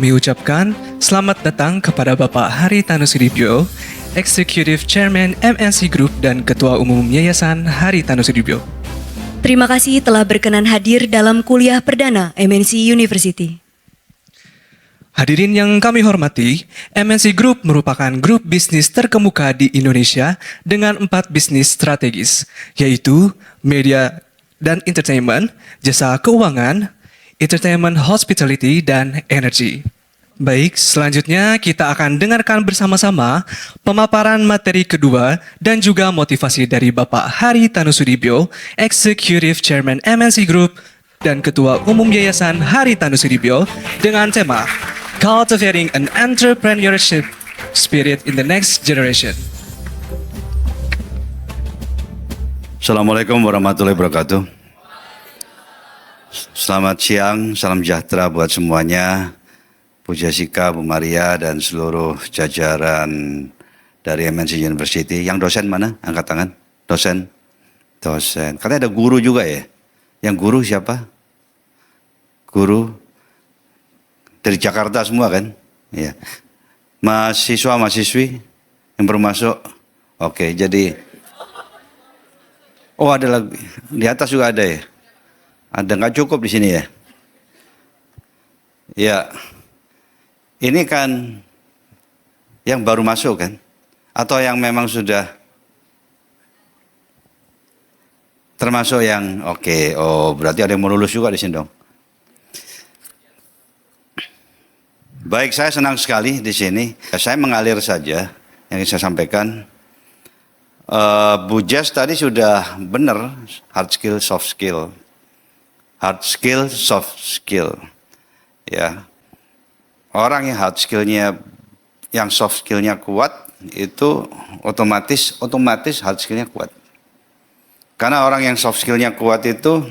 kami ucapkan selamat datang kepada Bapak Haritanu Sudibyo, Executive Chairman MNC Group dan Ketua Umum Yayasan Haritanu Sudibyo. Terima kasih telah berkenan hadir dalam kuliah perdana MNC University. Hadirin yang kami hormati, MNC Group merupakan grup bisnis terkemuka di Indonesia dengan 4 bisnis strategis, yaitu media dan entertainment, jasa keuangan, entertainment hospitality, dan energi. Baik, selanjutnya kita akan dengarkan bersama-sama pemaparan materi kedua dan juga motivasi dari Bapak Haritanu Sudibyo, Executive Chairman MNC Group dan Ketua Umum Yayasan Haritanu Sudibyo dengan tema Cultivating an Entrepreneurship Spirit in the Next Generation. Assalamualaikum warahmatullahi wabarakatuh. Selamat siang, salam sejahtera buat semuanya. Bu Jessica, Bu Maria, dan seluruh jajaran dari MNC University. Yang dosen mana? Angkat tangan. Dosen. Dosen. Katanya ada guru juga ya? Yang guru siapa? Guru dari Jakarta semua kan? Ya. Mahasiswa, mahasiswi yang baru masuk. Oke, jadi oh ada lagi. Di atas juga ada ya? Ada nggak cukup di sini ya? Ya, ini kan yang baru masuk kan? Atau yang memang sudah termasuk yang oke? Oh, berarti ada yang mau lulus juga di sini dong. Baik, saya senang sekali di sini. Saya mengalir saja yang saya sampaikan. Bu Jess tadi sudah benar, hard skill, soft skill. Hard skill, soft skill. Ya. Orang yang hard skillnya, yang soft skillnya kuat, itu otomatis hard skillnya kuat. Karena orang yang soft skillnya kuat itu,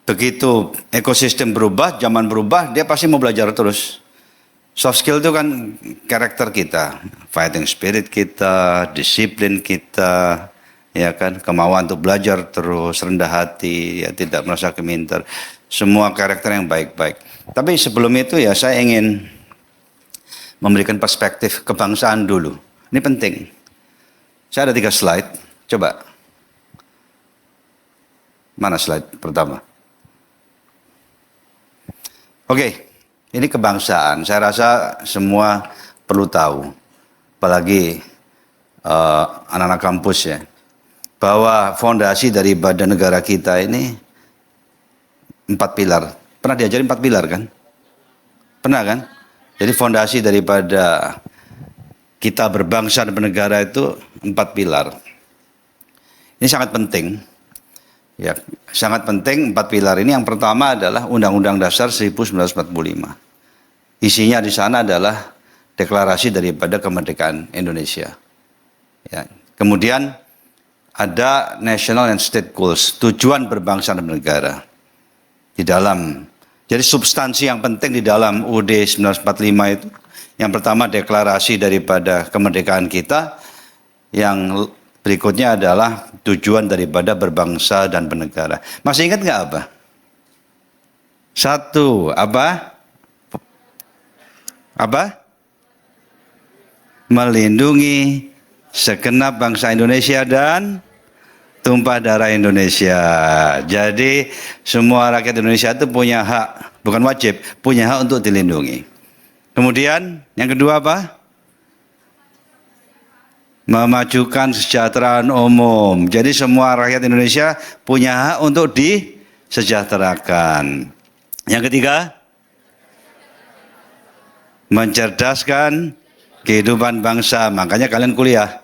begitu ekosistem berubah, zaman berubah, dia pasti mau belajar terus. Soft skill itu kan karakter kita, fighting spirit kita, disiplin kita, ya kan, kemauan untuk belajar terus, rendah hati, ya tidak merasa keminter, semua karakter yang baik-baik. Tapi sebelum itu ya saya ingin memberikan perspektif kebangsaan dulu. Ini penting. Saya ada 3 slide, coba. Mana slide pertama? Oke, ini kebangsaan. Saya rasa semua perlu tahu, apalagi anak-anak kampus ya, bahwa fondasi dari badan negara kita ini 4 pilar. Pernah diajarin 4 pilar kan? Pernah kan? Jadi fondasi daripada kita berbangsa dan bernegara itu 4 pilar. Ini sangat penting. Ya, sangat penting 4 pilar ini. Yang pertama adalah Undang-Undang Dasar 1945. Isinya di sana adalah deklarasi daripada kemerdekaan Indonesia. Ya. Kemudian ada national and state goals, tujuan berbangsa dan bernegara. Di dalam, jadi substansi yang penting di dalam UUD 1945 itu, yang pertama deklarasi daripada kemerdekaan kita, yang berikutnya adalah tujuan daripada berbangsa dan bernegara. Masih ingat nggak apa? 1, apa? Apa? Melindungi segenap bangsa Indonesia dan tumpah darah Indonesia. Jadi semua rakyat Indonesia itu punya hak, bukan wajib, punya hak untuk dilindungi. Kemudian yang kedua apa? Memajukan kesejahteraan umum. Jadi semua rakyat Indonesia punya hak untuk disejahterakan. Yang ketiga, mencerdaskan kehidupan bangsa. Makanya kalian kuliah.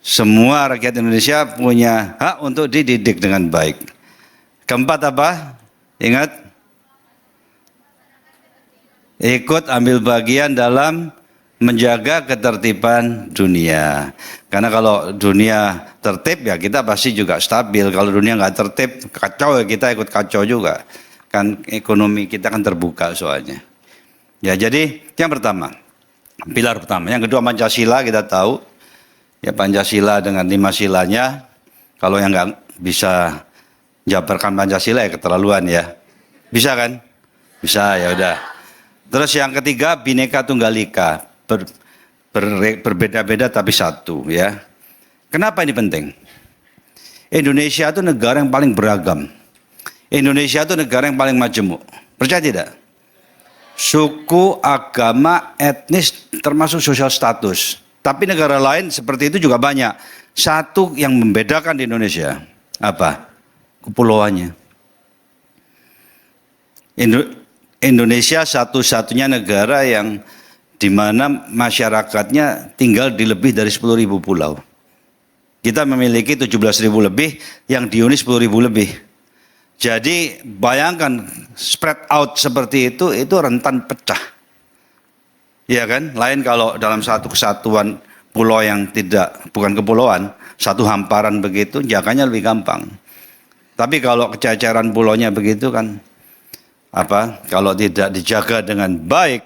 Semua rakyat Indonesia punya hak untuk dididik dengan baik. Keempat apa? Ingat? Ikut ambil bagian dalam menjaga ketertiban dunia. Karena kalau dunia tertib ya kita pasti juga stabil. Kalau dunia nggak tertib, kacau ya kita ikut kacau juga. Kan ekonomi kita kan terbuka soalnya. Ya jadi yang pertama, pilar pertama. Yang kedua Pancasila kita tahu. Ya Pancasila dengan 5 silanya, kalau yang nggak bisa jabarkan Pancasila ya keterlaluan ya. Bisa kan? Bisa, ya udah. Terus yang ketiga, Bhinneka Tunggal Ika. Berbeda-beda tapi satu, ya. Kenapa ini penting? Indonesia itu negara yang paling beragam. Indonesia itu negara yang paling majemuk. Percaya tidak? Suku, agama, etnis, termasuk sosial status. Tapi negara lain seperti itu juga banyak. Satu yang membedakan di Indonesia, apa? Kepulauannya. Indonesia satu-satunya negara yang di mana masyarakatnya tinggal di lebih dari 10.000 pulau. Kita memiliki 17.000 lebih, yang dihuni 10.000 lebih. Jadi bayangkan spread out seperti itu rentan pecah. Iya kan? Lain kalau dalam satu kesatuan pulau yang bukan kepulauan, satu hamparan begitu, jaganya lebih gampang. Tapi kalau kececeran pulaunya begitu kan, kalau tidak dijaga dengan baik,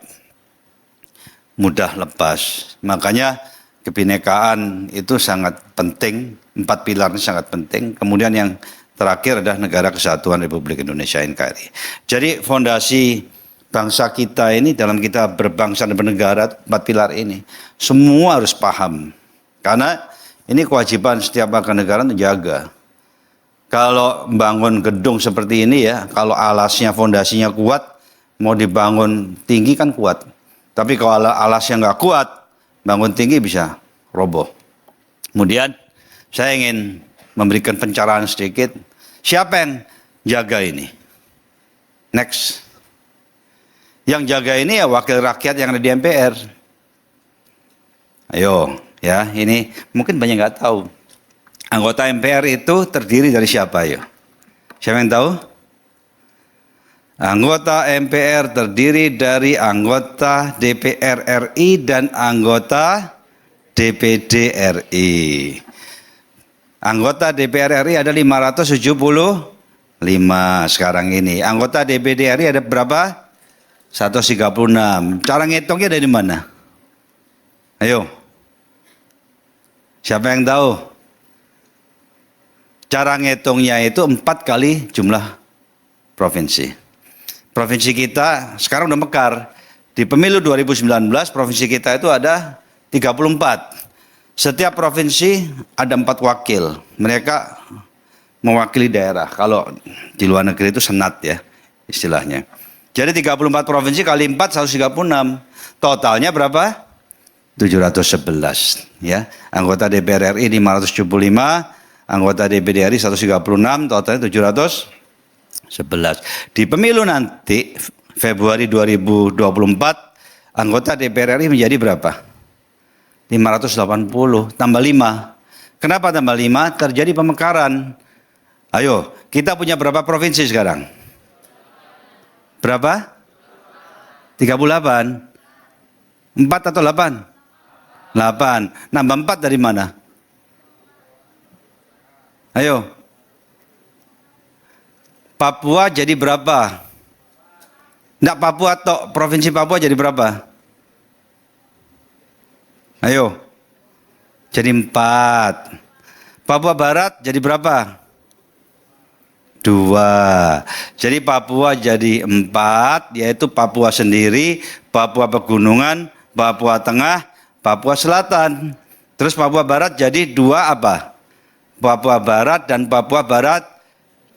mudah lepas. Makanya kebinekaan itu sangat penting, 4 pilarnya sangat penting. Kemudian yang terakhir adalah Negara Kesatuan Republik Indonesia NKRI. Jadi fondasi bangsa kita ini dalam kita berbangsa dan bernegara, 4 pilar ini semua harus paham. Karena ini kewajiban setiap warga negara untuk jaga. Kalau bangun gedung seperti ini ya, kalau alasnya, fondasinya kuat, mau dibangun tinggi kan kuat. Tapi kalau alasnya nggak kuat, bangun tinggi bisa roboh. Kemudian saya ingin memberikan pencerahan sedikit. Siapa yang jaga ini? Next. Yang jaga ini ya wakil rakyat yang ada di MPR. Ayo, ya ini mungkin banyak nggak tahu. Anggota MPR itu terdiri dari siapa ya? Siapa yang tahu? Anggota MPR terdiri dari anggota DPR RI dan anggota DPD RI. Anggota DPR RI ada 575 sekarang ini. Anggota DPD RI ada berapa? 136. Cara ngitungnya dari mana? Ayo. Siapa yang tahu? Cara ngitungnya itu 4 kali jumlah provinsi. Provinsi kita sekarang udah mekar. Di pemilu 2019 provinsi kita itu ada 34. Setiap provinsi ada 4 wakil. Mereka mewakili daerah. Kalau di luar negeri itu senat ya istilahnya. Jadi 34 provinsi kali 4 136. Totalnya berapa? 711 ya. Anggota DPR RI 575, anggota DPD RI 136, totalnya 711. Di pemilu nanti Februari 2024 anggota DPR RI menjadi berapa? 580 tambah 5. Kenapa tambah 5? Terjadi pemekaran. Ayo, kita punya berapa provinsi sekarang? Berapa? 38. 4 atau 8? 8. Nambah 4 dari mana? Ayo. Papua jadi berapa? Enggak Papua atau provinsi Papua jadi berapa? Ayo. Jadi 4. Papua Barat jadi berapa? 2. Jadi Papua jadi 4, yaitu Papua sendiri, Papua Pegunungan, Papua Tengah, Papua Selatan. Terus Papua Barat jadi 2 apa? Papua Barat dan Papua Barat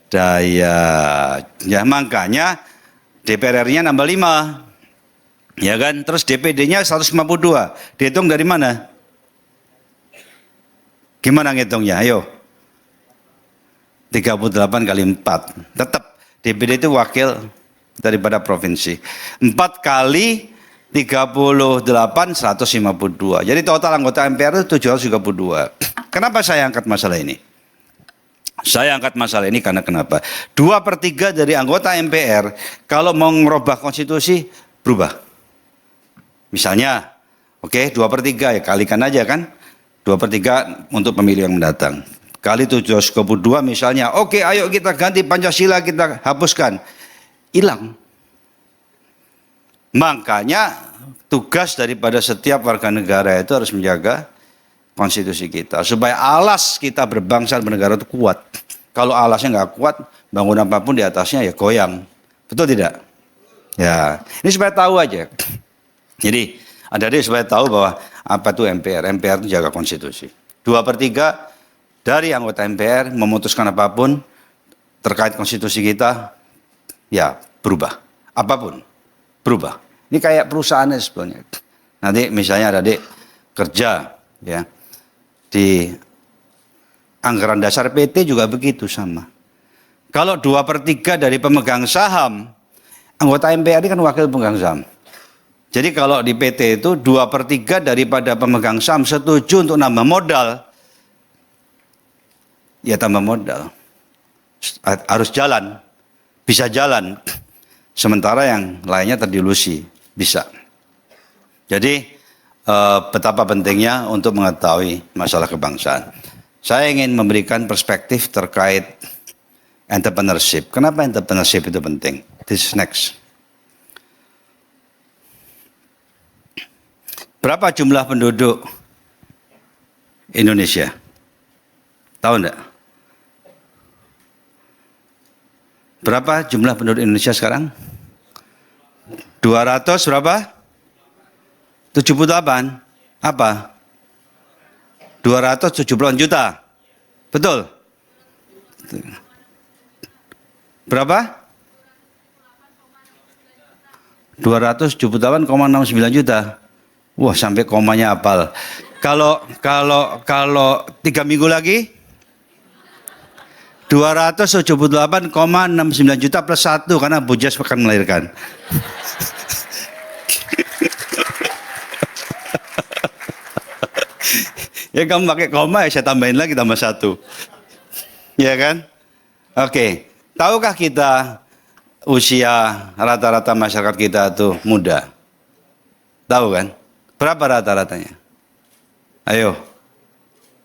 Daya. Ya makanya DPR RI-nya nambah 5. Ya kan? Terus DPD-nya 152. Dihitung dari mana? Gimana ngitungnya? Ayo. 38 kali 4. Tetap DPD itu wakil daripada provinsi. 4 kali 38 152. Jadi total anggota MPR itu 732. Kenapa saya angkat masalah ini? Saya angkat masalah ini karena kenapa? 2/3 dari anggota MPR kalau mau merubah konstitusi berubah. Misalnya, oke 2/3 ya kalikan aja kan. 2/3 untuk pemilu yang mendatang. Kali 722 misalnya, oke ayo kita ganti Pancasila, kita hapuskan. Hilang. Makanya tugas daripada setiap warga negara itu harus menjaga konstitusi kita. Supaya alas kita berbangsa dan bernegara itu kuat. Kalau alasnya nggak kuat, bangun apapun di atasnya ya goyang. Betul tidak? Ya, ini supaya tahu aja. Jadi, adik-adik supaya tahu bahwa apa itu MPR. MPR itu jaga konstitusi. 2/3 dari anggota MPR memutuskan apapun terkait konstitusi kita, ya berubah. Apapun, berubah. Ini kayak perusahaannya sebetulnya. Nanti misalnya adik-adik kerja, ya, di anggaran dasar PT juga begitu sama. Kalau 2/3 dari pemegang saham, anggota MPR ini kan wakil pemegang saham. Jadi kalau di PT itu 2/3 daripada pemegang saham setuju untuk nambah modal, ya tambah modal. Harus jalan, bisa jalan. Sementara yang lainnya terdilusi, bisa. Jadi betapa pentingnya untuk mengetahui masalah kebangsaan. Saya ingin memberikan perspektif terkait entrepreneurship. Kenapa entrepreneurship itu penting? This is next. Berapa jumlah penduduk Indonesia? Tahu enggak? Berapa jumlah penduduk Indonesia sekarang? 200 berapa? 78. Apa? 270 juta. Betul? Berapa? 278,69 juta. Wah, sampai komanya hafal. Kalau 3 minggu lagi 278,69 juta plus 1 karena Bu Jas akan melahirkan. Ya kamu pakai koma, ya saya tambahin lagi tambah 1. Ya kan? Oke. Tahukah kita usia rata-rata masyarakat kita itu muda? Tahu kan? Berapa rata-ratanya? Ayo.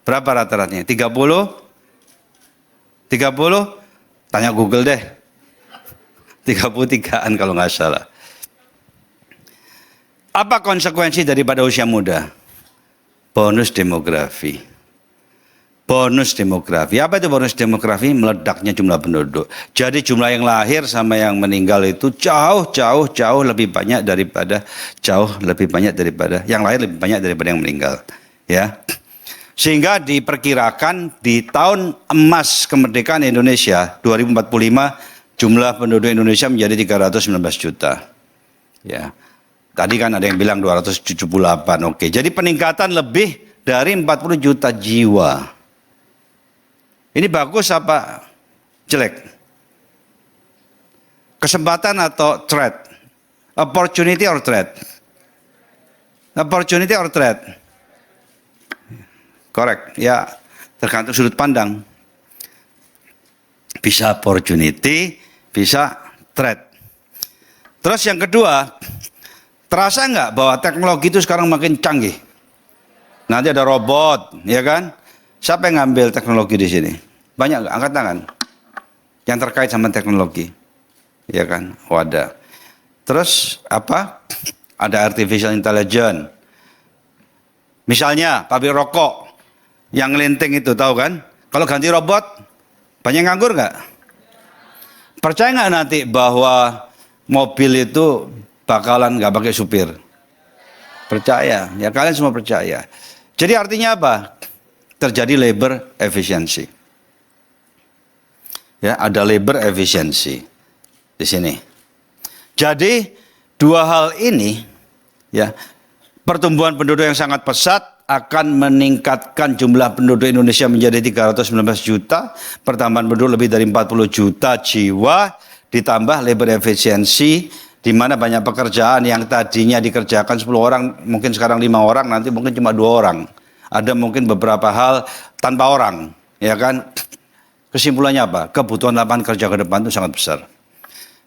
Berapa rata-ratanya? 30? 30? Tanya Google deh. 33-an kalau nggak salah. Apa konsekuensi daripada usia muda? Bonus demografi. Bonus demografi. Apa itu bonus demografi? Meledaknya jumlah penduduk. Jadi jumlah yang lahir sama yang meninggal itu jauh lebih banyak daripada yang lahir lebih banyak daripada yang meninggal. Ya. Sehingga diperkirakan di tahun emas kemerdekaan Indonesia 2045 jumlah penduduk Indonesia menjadi 319 juta. Ya. Tadi kan ada yang bilang 278. Oke. Jadi peningkatan lebih dari 40 juta jiwa. Ini bagus apa jelek? Kesempatan atau threat? Opportunity or threat? Opportunity or threat? Correct. Ya, tergantung sudut pandang. Bisa opportunity, bisa threat. Terus yang kedua, terasa nggak bahwa teknologi itu sekarang makin canggih? Nanti ada robot, ya kan? Siapa yang ngambil teknologi di sini? Banyak nggak? Angkat tangan. Yang terkait sama teknologi, ya kan? Oh ada. Terus apa? Ada artificial intelligence. Misalnya pabrik rokok yang ngelinting itu, tahu kan? Kalau ganti robot, banyak nganggur nggak? Percaya nggak nanti bahwa mobil itu bakalan nggak pakai supir? Percaya, ya kalian semua percaya. Jadi artinya apa? Terjadi labor efisiensi. Ya, ada labor efisiensi di sini. Jadi dua hal ini, ya, pertumbuhan penduduk yang sangat pesat akan meningkatkan jumlah penduduk Indonesia menjadi 319 juta, pertambahan penduduk lebih dari 40 juta jiwa, ditambah labor efisiensi, di mana banyak pekerjaan yang tadinya dikerjakan 10 orang, mungkin sekarang 5 orang, nanti mungkin cuma 2 orang. Ada mungkin beberapa hal tanpa orang, ya kan? Kesimpulannya apa? Kebutuhan lapangan kerja ke depan itu sangat besar.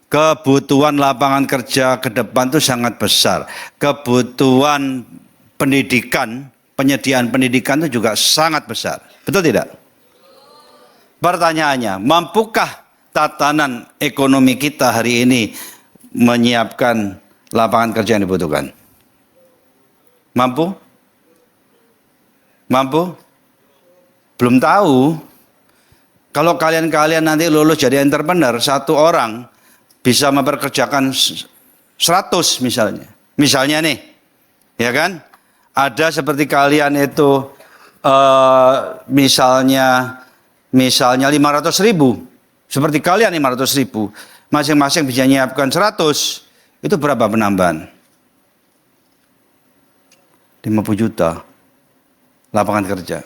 Kebutuhan lapangan kerja ke depan itu sangat besar. Kebutuhan pendidikan, penyediaan pendidikan itu juga sangat besar. Betul tidak? Pertanyaannya, mampukah tatanan ekonomi kita hari ini menyiapkan lapangan kerja yang dibutuhkan? Mampu? Mampu? Belum tahu. Kalau kalian nanti lulus jadi entrepreneur, 1 orang bisa memperkerjakan 100 misalnya. Misalnya nih, ya kan? Ada seperti kalian itu misalnya 500.000. Seperti kalian 500.000. Masing-masing bisa nyiapkan 100. Itu berapa penambahan? 50 juta lapangan kerja.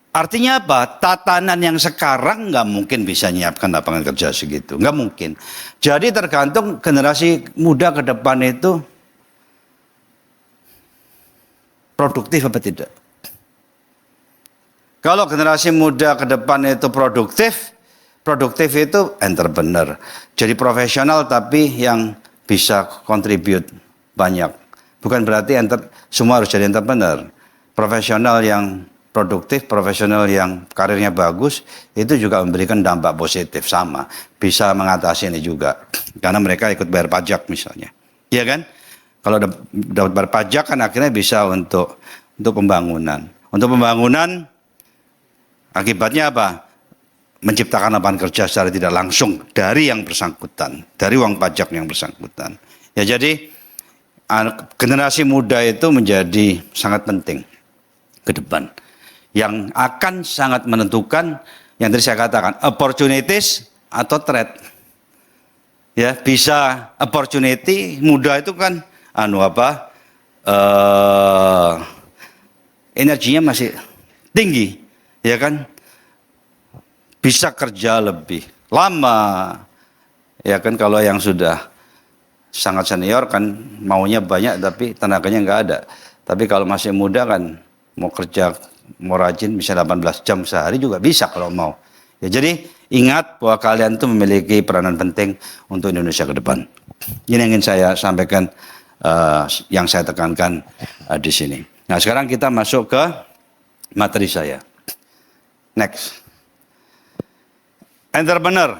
Artinya apa? Tatanan yang sekarang nggak mungkin bisa nyiapkan lapangan kerja segitu. Nggak mungkin. Jadi tergantung generasi muda ke depan itu produktif apa tidak. Kalau generasi muda ke depan itu produktif itu entrepreneur. Jadi profesional tapi yang bisa contribute banyak. Bukan berarti semua harus jadi entrepreneur. Profesional yang produktif, profesional yang karirnya bagus, itu juga memberikan dampak positif sama. Bisa mengatasi ini juga. Karena mereka ikut bayar pajak misalnya. Iya kan? Kalau dapat bayar pajak kan akhirnya bisa untuk pembangunan. Untuk pembangunan, akibatnya apa? Menciptakan lapangan kerja secara tidak langsung dari yang bersangkutan. Dari uang pajak yang bersangkutan. Ya jadi, generasi muda itu menjadi sangat penting ke depan. Yang akan sangat menentukan yang tadi saya katakan opportunities atau threat. Ya, bisa opportunity muda itu kan energinya masih tinggi, ya kan? Bisa kerja lebih lama. Ya kan kalau yang sudah sangat senior kan maunya banyak tapi tenaganya nggak ada. Tapi kalau masih muda kan mau kerja mau rajin bisa 18 jam sehari juga bisa kalau mau. Ya jadi ingat bahwa kalian itu memiliki peranan penting untuk Indonesia ke depan. Ini yang ingin saya sampaikan, yang saya tekankan di sini. Nah sekarang kita masuk ke materi saya. Next. Entrepreneur.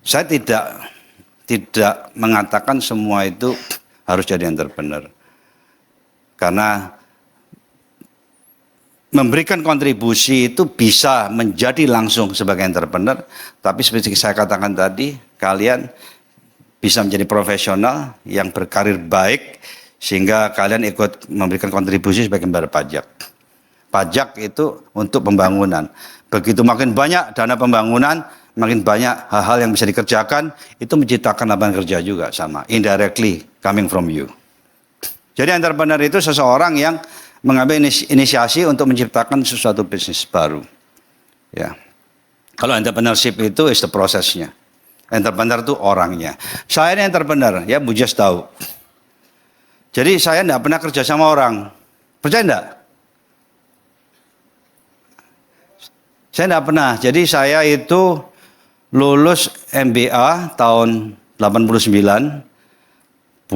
Saya tidak mengatakan semua itu harus jadi entrepreneur. Karena memberikan kontribusi itu bisa menjadi langsung sebagai entrepreneur, tapi seperti saya katakan tadi, kalian bisa menjadi profesional yang berkarir baik, sehingga kalian ikut memberikan kontribusi sebagai pembayar pajak. Pajak itu untuk pembangunan. Begitu makin banyak dana pembangunan, makin banyak hal-hal yang bisa dikerjakan, itu menciptakan lapangan kerja juga sama, indirectly coming from you. Jadi entrepreneur itu seseorang yang mengambil inisiasi untuk menciptakan sesuatu bisnis baru. Ya. Kalau entrepreneurship itu is the prosesnya. Entrepreneur itu orangnya. Saya ini entrepreneur, ya Bu Jas tahu. Jadi saya tidak pernah kerja sama orang. Percaya enggak? Saya tidak pernah. Jadi saya itu lulus MBA tahun 89,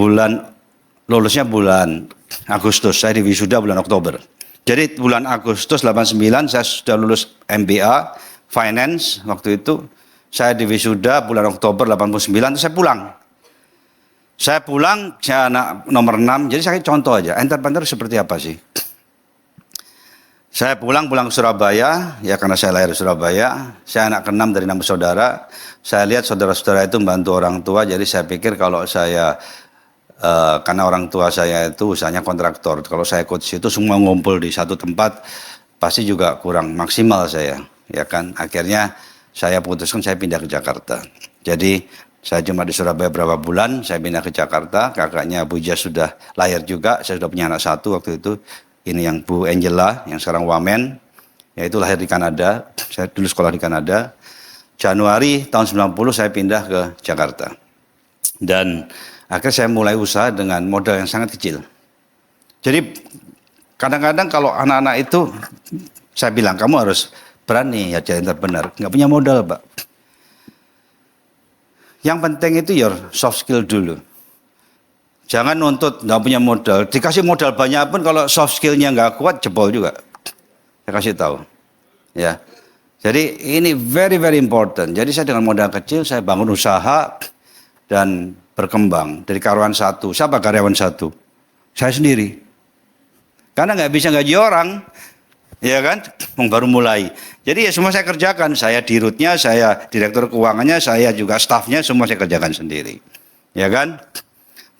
lulusnya bulan Agustus, saya di wisuda bulan Oktober. Jadi bulan Agustus 89 saya sudah lulus MBA Finance waktu itu. Saya di wisuda bulan Oktober 89 saya pulang. Saya anak nomor 6. Jadi saya contoh aja, entrepreneur seperti apa sih? Saya pulang ke Surabaya, ya karena saya lahir di Surabaya. Saya anak ke-6 dari 6 saudara. Saya lihat saudara-saudara itu membantu orang tua, jadi saya pikir kalau saya karena orang tua saya itu usahanya kontraktor. Kalau saya ikut situ semua ngumpul di satu tempat, pasti juga kurang maksimal saya. Ya kan, akhirnya saya putuskan saya pindah ke Jakarta. Jadi saya cuma di Surabaya berapa bulan, saya pindah ke Jakarta. Kakaknya Bu Jas sudah lahir juga, saya sudah punya anak 1 waktu itu. Ini yang Bu Angela, yang sekarang Wamen, yaitu lahir di Kanada. Saya dulu sekolah di Kanada. Januari tahun 90 saya pindah ke Jakarta. Dan akhirnya saya mulai usaha dengan modal yang sangat kecil. Jadi kadang-kadang kalau anak-anak itu saya bilang kamu harus berani ya jadi entrepreneur. Nggak punya modal Pak. Yang penting itu your soft skill dulu. Jangan nuntut nggak punya modal. Dikasih modal banyak pun kalau soft skillnya nggak kuat jebol juga. Saya kasih tahu. Ya. Jadi ini very very important. Jadi saya dengan modal kecil saya bangun usaha dan berkembang dari karyawan 1. Siapa karyawan 1? Saya sendiri. Karena nggak bisa gaji orang. Ya kan, baru mulai. Jadi ya semua saya kerjakan, saya dirutnya, saya direktur keuangannya, saya juga stafnya, semua saya kerjakan sendiri. Ya kan,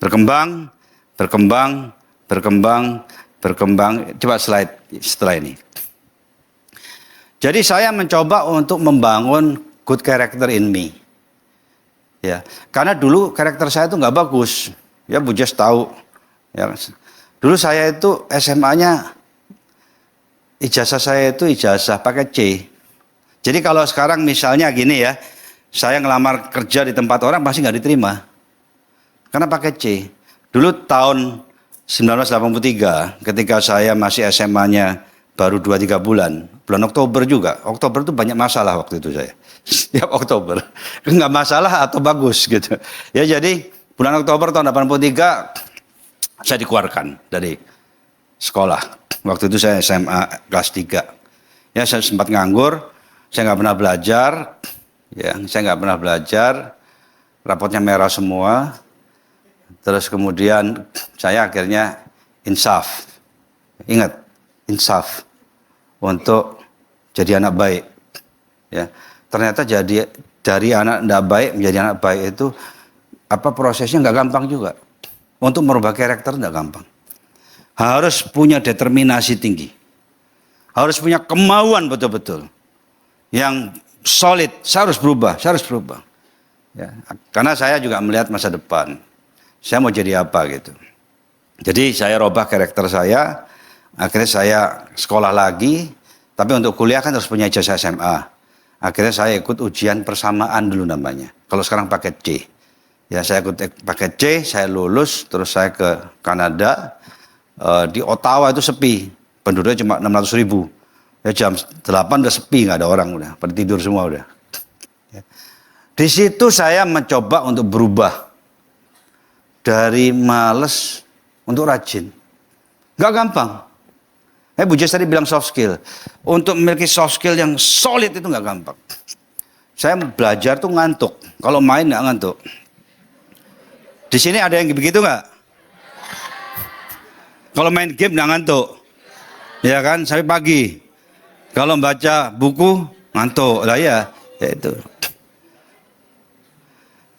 berkembang, berkembang, berkembang, berkembang. Coba slide setelah ini. Jadi saya mencoba untuk membangun good character in me. Ya, karena dulu karakter saya itu nggak bagus. Ya, Bu Jas tahu. Ya, dulu saya itu SMA-nya ijazah saya itu ijazah pakai C. Jadi kalau sekarang misalnya gini ya, saya ngelamar kerja di tempat orang pasti nggak diterima. Karena pakai C. Dulu tahun 1983 ketika saya masih SMA-nya baru 2-3 bulan Oktober juga. Oktober itu banyak masalah waktu itu saya. Setiap Oktober. Nggak masalah atau bagus gitu. Ya jadi bulan Oktober tahun 83 saya dikeluarkan dari sekolah. Waktu itu saya SMA kelas 3. Ya saya sempat nganggur, saya nggak pernah belajar. Ya, saya nggak pernah belajar. Rapotnya merah semua. Terus kemudian saya akhirnya insaf. Ingat, insaf. Untuk jadi anak baik. Ya, ternyata jadi dari anak tidak baik menjadi anak baik itu prosesnya nggak gampang juga. Untuk merubah karakter nggak gampang. Harus punya determinasi tinggi. Harus punya kemauan betul-betul. Yang solid, saya harus berubah, saya harus berubah. Ya, karena saya juga melihat masa depan. Saya mau jadi apa gitu. Jadi saya robah karakter saya. Akhirnya saya sekolah lagi. Tapi untuk kuliah kan harus punya ijazah SMA. Akhirnya saya ikut ujian persamaan dulu namanya. Kalau sekarang pakai C. Ya saya ikut pakai C, saya lulus. Terus saya ke Kanada. Di Ottawa itu sepi, penduduknya cuma 600.000. Ya jam 8 udah sepi, nggak ada orang udah, pada tidur semua udah. Ya. Di situ saya mencoba untuk berubah dari males untuk rajin. Nggak gampang. Bu Jas tadi bilang soft skill. Untuk memiliki soft skill yang solid itu nggak gampang. Saya belajar tuh ngantuk. Kalau main nggak ngantuk. Di sini ada yang begitu nggak? Kalau main game nggak ngantuk, ya kan? Sampai pagi. Kalau baca buku ngantuk, lah ya itu.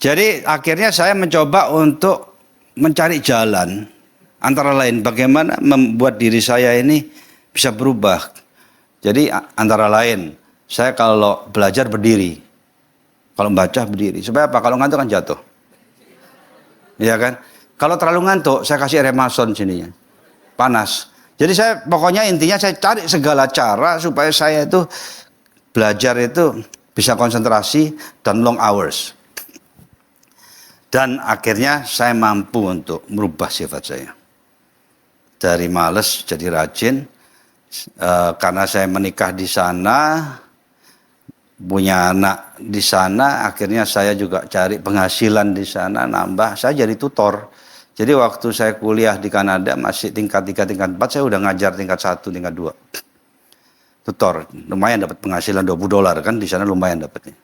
Jadi akhirnya saya mencoba untuk mencari jalan, antara lain bagaimana membuat diri saya ini bisa berubah. Jadi antara lain saya kalau belajar berdiri, kalau baca berdiri. Supaya apa? Kalau ngantuk kan jatuh, ya kan? Kalau terlalu ngantuk, saya kasih remason sininya. Panas. Jadi saya pokoknya intinya saya cari segala cara supaya saya itu belajar itu bisa konsentrasi dan long hours. Dan akhirnya saya mampu untuk merubah sifat saya. Dari males jadi rajin. Karena saya menikah di sana, punya anak di sana, akhirnya saya juga cari penghasilan di sana, nambah. Saya jadi tutor. Jadi waktu saya kuliah di Kanada masih tingkat 3, tingkat 4, saya udah ngajar tingkat 1, tingkat 2. Tutor, lumayan dapat penghasilan $20 kan, di sana lumayan dapatnya.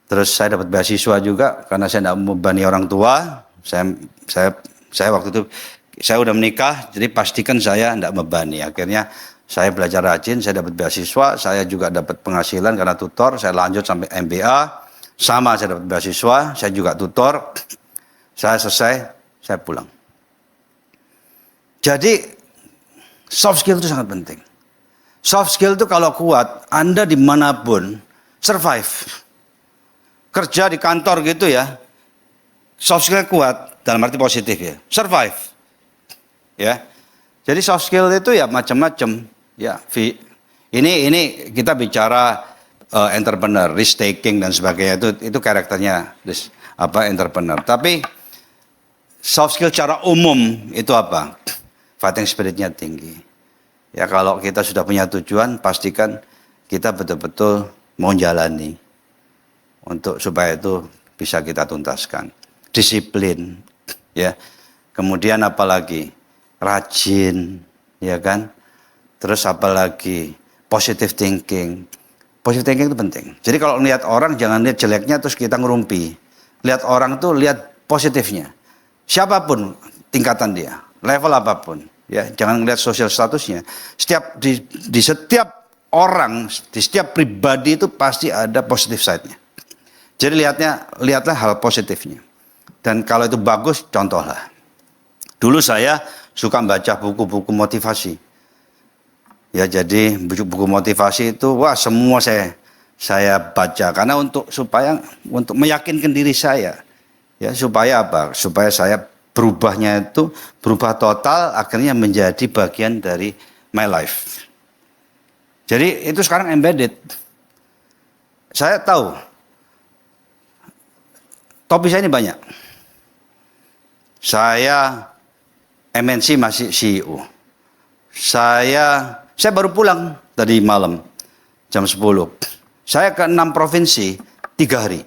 Terus saya dapat beasiswa juga karena saya tidak membebani orang tua. Saya waktu itu saya udah menikah, jadi pastikan saya tidak membebani. Akhirnya saya belajar rajin, saya dapat beasiswa, saya juga dapat penghasilan karena tutor. Saya lanjut sampai MBA, sama saya dapat beasiswa, saya juga tutor. Saya selesai. Saya pulang. Jadi soft skill itu sangat penting. Soft skill itu kalau kuat, Anda dimanapun survive. Kerja di kantor gitu ya, soft skill kuat dalam arti positif ya, survive. Ya, jadi soft skill itu ya macam-macam. Ya, ini kita bicara entrepreneur, risk taking dan sebagainya itu karakternya entrepreneur. Tapi soft skill secara umum itu apa? Fighting spiritnya tinggi. Ya kalau kita sudah punya tujuan, pastikan kita betul-betul mau jalani untuk supaya itu bisa kita tuntaskan. Disiplin, ya. Kemudian apalagi rajin, ya kan? Terus apalagi positive thinking. Positive thinking itu penting. Jadi kalau lihat orang jangan lihat jeleknya terus kita ngerumpi. Lihat orang tuh lihat positifnya. Siapapun tingkatan dia, level apapun. Ya, jangan ngelihat sosial statusnya. Di setiap orang, di setiap pribadi itu pasti ada positive side-nya. Jadi lihatlah hal positifnya. Dan kalau itu bagus, contohlah. Dulu saya suka baca buku-buku motivasi. Ya, jadi buku-buku motivasi itu wah semua saya baca karena untuk meyakinkan diri saya. Ya, supaya apa? Supaya saya berubahnya itu berubah total akhirnya menjadi bagian dari my life. Jadi itu sekarang embedded. Saya tahu topi saya ini banyak. Saya MNC masih CEO. Saya baru pulang tadi malam jam 10. Saya ke 6 provinsi 3 hari.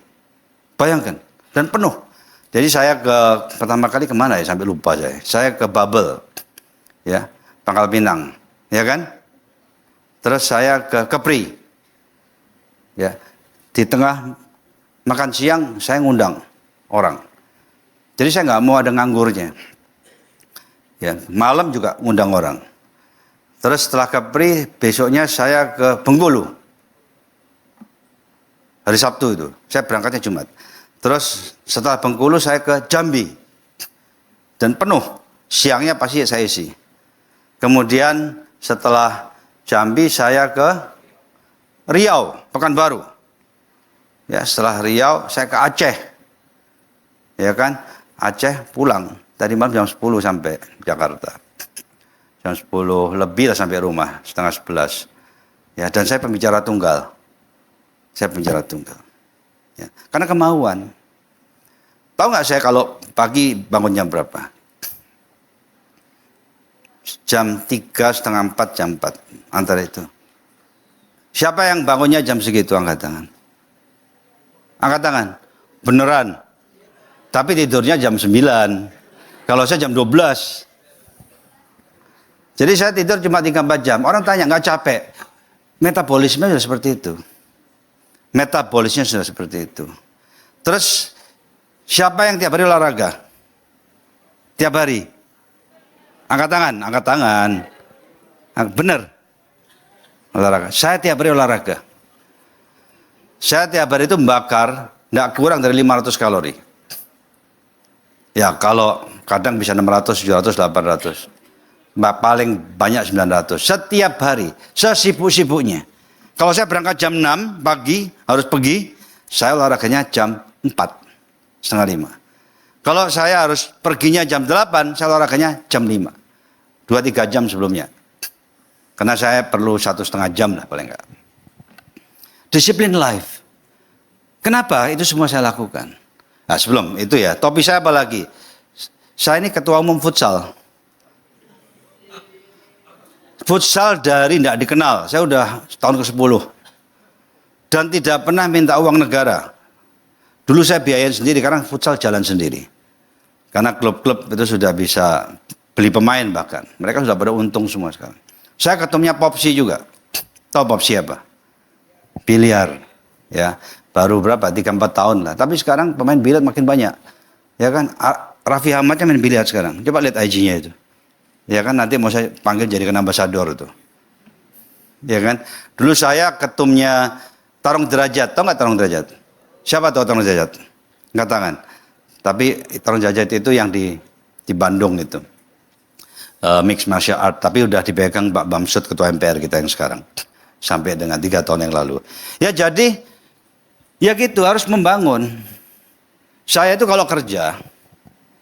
Bayangkan, dan penuh. Jadi saya pertama kali kemana ya, sampai lupa saya. Saya ke Babel, ya, Pangkal Pinang, ya kan? Terus saya ke Kepri, ya. Di tengah makan siang saya ngundang orang. Jadi saya nggak mau ada nganggurnya. Ya, malam juga ngundang orang. Terus setelah Kepri, besoknya saya ke Bengkulu. Hari Sabtu itu, saya berangkatnya Jumat. Terus setelah Bengkulu saya ke Jambi. Dan penuh, siangnya pasti saya isi. Kemudian setelah Jambi saya ke Riau, Pekanbaru. Ya, setelah Riau saya ke Aceh. Ya kan? Aceh pulang. Tadi malam jam 10 sampai Jakarta. Jam 10 lebih lah sampai rumah, setengah 11. Ya, dan saya pembicara tunggal. Ya, karena kemauan. Tahu nggak saya kalau pagi bangun jam berapa? Jam 3, setengah 4, jam 4. Antara itu. Siapa yang bangunnya jam segitu? Angkat tangan. Angkat tangan. Beneran. Tapi tidurnya jam 9. Kalau saya jam 12. Jadi saya tidur cuma 3-4 jam. Orang tanya, nggak capek? Metabolisme sudah seperti itu. Metabolisnya sudah seperti itu. Terus, siapa yang tiap hari olahraga? Tiap hari? Angkat tangan, angkat tangan. Benar. Olahraga. Saya tiap hari olahraga. Saya tiap hari itu membakar, tidak kurang dari 500 kalori. Ya, kalau kadang bisa 600, 700, 800. Paling banyak 900. Setiap hari, sesibuk-sibuknya. Kalau saya berangkat jam 6 pagi, harus pergi, saya olahraganya jam 4, setengah 5. Kalau saya harus perginya jam 8, saya olahraganya jam 5. 2-3 jam sebelumnya. Karena saya perlu 1,5 jam lah paling enggak. Disiplin life. Kenapa? Itu semua saya lakukan. Nah, sebelum itu ya, topi saya apa lagi? Saya ini ketua umum futsal. Futsal dari tidak dikenal, saya udah tahun ke-10. Dan tidak pernah minta uang negara. Dulu saya biayain sendiri, karena futsal jalan sendiri. Karena klub-klub itu sudah bisa beli pemain bahkan. Mereka sudah pada untung semua sekarang. Saya ketumnya Popsi juga. Tahu Popsi apa? Biliar. Ya, baru berapa? 3-4 tahun lah. Tapi sekarang pemain biliar makin banyak. Ya kan? Raffi Ahmadnya main biliar sekarang. Coba lihat IG-nya itu. Ya kan, nanti mau saya panggil jadikan ambasador itu. Ya kan? Dulu saya ketumnya Tarung Derajat. Tahu nggak Tarung Derajat? Siapa tahu Tarung Derajat? Nggak tangan. Tapi Tarung Derajat itu yang di Bandung itu. Mixed martial art. Tapi udah dipegang Pak Bamsud, ketua MPR kita yang sekarang. Sampai dengan 3 tahun yang lalu. Ya jadi, ya gitu, harus membangun. Saya itu kalau kerja,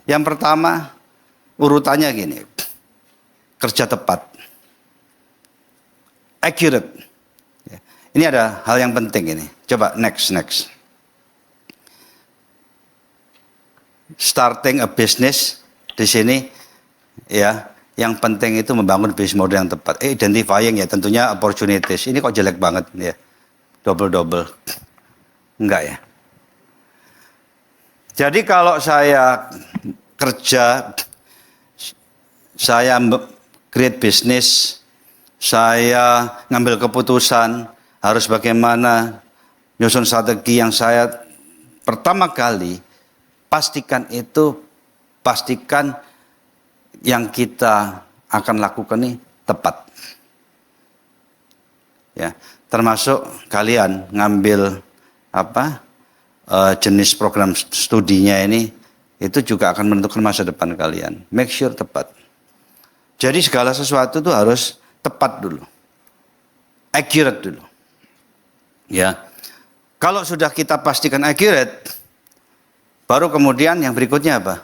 yang pertama urutannya gini. Kerja tepat, accurate. Ini ada hal yang penting ini. Coba next. Starting a business di sini, ya, yang penting itu membangun bisnis model yang tepat. Identifying ya, tentunya opportunities. Ini kok jelek banget ya, double. Enggak ya. Jadi kalau saya kerja, saya create bisnis, saya ngambil keputusan harus bagaimana, nyusun strategi yang saya pertama kali pastikan yang kita akan lakukan nih tepat. Ya, termasuk kalian ngambil jenis program studinya ini, itu juga akan menentukan masa depan kalian. Make sure tepat. Jadi segala sesuatu itu harus tepat dulu. Accurate dulu. Ya. Kalau sudah kita pastikan accurate, baru kemudian yang berikutnya apa?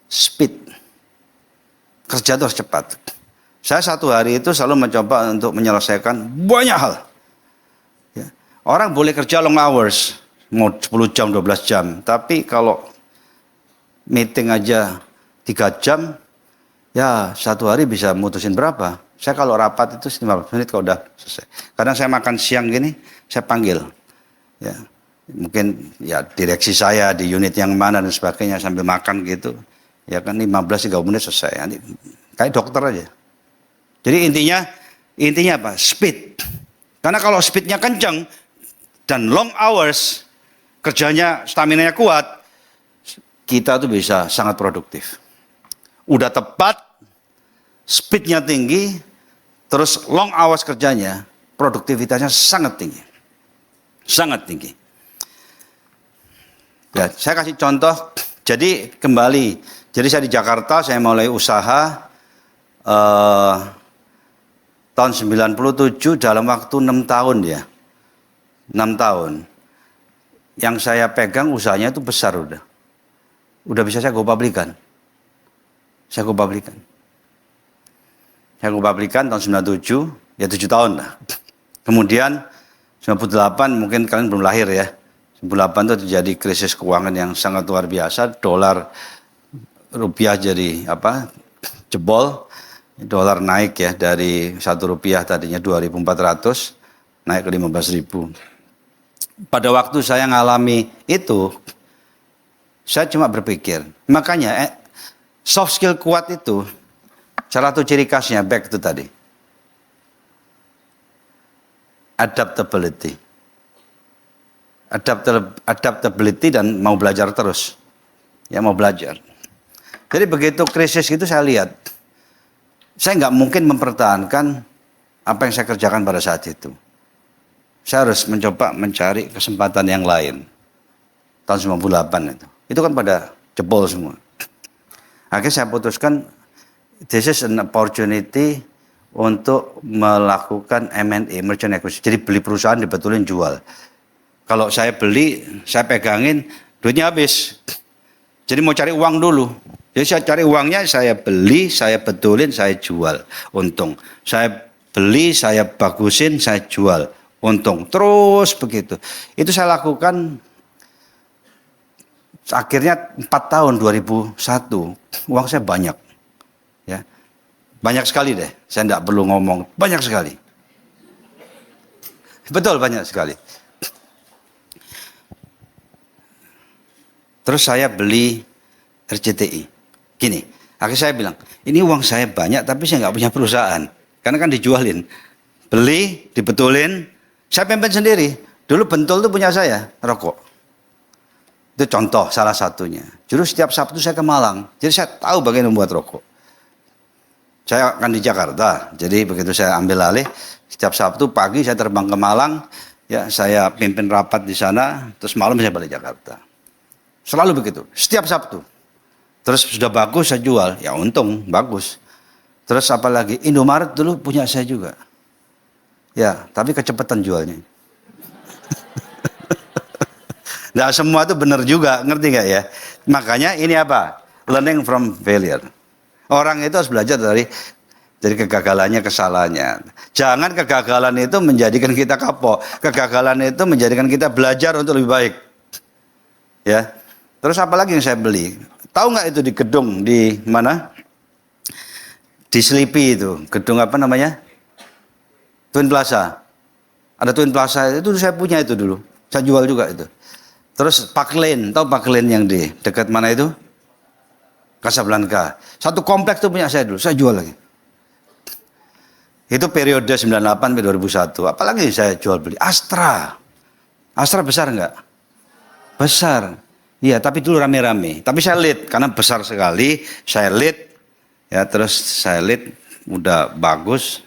Speed. Kerja itu harus cepat. Saya satu hari itu selalu mencoba untuk menyelesaikan banyak hal. Ya. Orang boleh kerja long hours, mau 10 jam, 12 jam. Tapi kalau meeting aja 3 jam, ya satu hari bisa mutusin berapa? Saya kalau rapat itu 15 menit kalau udah selesai. Kadang saya makan siang gini, saya panggil. Ya, mungkin ya direksi saya di unit yang mana dan sebagainya sambil makan gitu. Ya kan 15-30 menit selesai. Nanti, kayak dokter aja. Jadi intinya apa? Speed. Karena kalau speednya kencang dan long hours, kerjanya stamina-nya kuat, kita tuh bisa sangat produktif. Udah tepat, speednya tinggi, terus long hours kerjanya, produktivitasnya sangat tinggi. Sangat tinggi. Ya, saya kasih contoh, jadi kembali, jadi saya di Jakarta, saya mulai usaha tahun 97 dalam waktu 6 tahun ya. 6 tahun. Yang saya pegang usahanya itu besar udah. Udah bisa saya go publican. Saya go publican. Saya go publican tahun 97, ya 7 tahun lah. Kemudian 98 mungkin kalian belum lahir ya. 98 itu terjadi krisis keuangan yang sangat luar biasa. Dolar rupiah jadi jebol. Dolar naik ya dari 1 rupiah tadinya 2.400 naik ke 15.000. Pada waktu saya ngalami itu, saya cuma berpikir, makanya soft skill kuat itu salah satu ciri khasnya back itu tadi. Adaptability. Adaptability dan mau belajar terus. Ya mau belajar. Jadi begitu krisis itu saya lihat, saya nggak mungkin mempertahankan apa yang saya kerjakan pada saat itu. Saya harus mencoba mencari kesempatan yang lain. Tahun 98 itu. Itu kan pada jebol semua. Akhirnya saya putuskan, this is an opportunity untuk melakukan M&A, merchant acquisition. Jadi beli perusahaan, dibetulin, jual. Kalau saya beli, saya pegangin, duitnya habis. Jadi mau cari uang dulu. Jadi saya cari uangnya, saya beli, saya betulin, saya jual. Untung. Saya beli, saya bagusin, saya jual. Untung. Terus begitu. Itu saya lakukan akhirnya 4 tahun 2001. Uang saya banyak. Ya. Banyak sekali deh. Saya tidak perlu ngomong. Banyak sekali. Betul banyak sekali. Terus saya beli RCTI. Gini. Akhirnya saya bilang, ini uang saya banyak tapi saya nggak punya perusahaan. Karena kan dijualin. Beli, dibetulin. Saya pimpin sendiri. Dulu Bentul itu punya saya, rokok. Itu contoh salah satunya. Dulu setiap Sabtu saya ke Malang. Jadi saya tahu bagaimana membuat rokok. Saya akan di Jakarta. Jadi begitu saya ambil alih, setiap Sabtu pagi saya terbang ke Malang. Ya, saya pimpin rapat di sana. Terus malam saya balik Jakarta. Selalu begitu. Setiap Sabtu. Terus sudah bagus saya jual. Ya untung, bagus. Terus apalagi Indomaret dulu punya saya juga. Ya, tapi kecepatan jualnya. Nah, semua itu benar juga, ngerti nggak ya? Makanya ini apa? Learning from failure. Orang itu harus belajar dari kegagalannya, kesalahannya. Jangan kegagalan itu menjadikan kita kapok. Kegagalan itu menjadikan kita belajar untuk lebih baik. Ya. Terus apa lagi yang saya beli? Tahu nggak itu di gedung di mana? Di Selipi itu, gedung apa namanya? Twin Plaza. Ada Twin Plaza itu saya punya itu dulu. Saya jual juga itu. Terus Park Lane, tahu Park Lane yang di dekat mana itu? Casablanca. Satu kompleks itu punya saya dulu, saya jual lagi. Itu periode 98 sampai 2001. Apalagi saya jual beli Astra. Astra besar enggak? Besar. Iya, tapi dulu rame-rame. Tapi saya lead karena besar sekali, saya lead. Ya, terus saya lead udah bagus,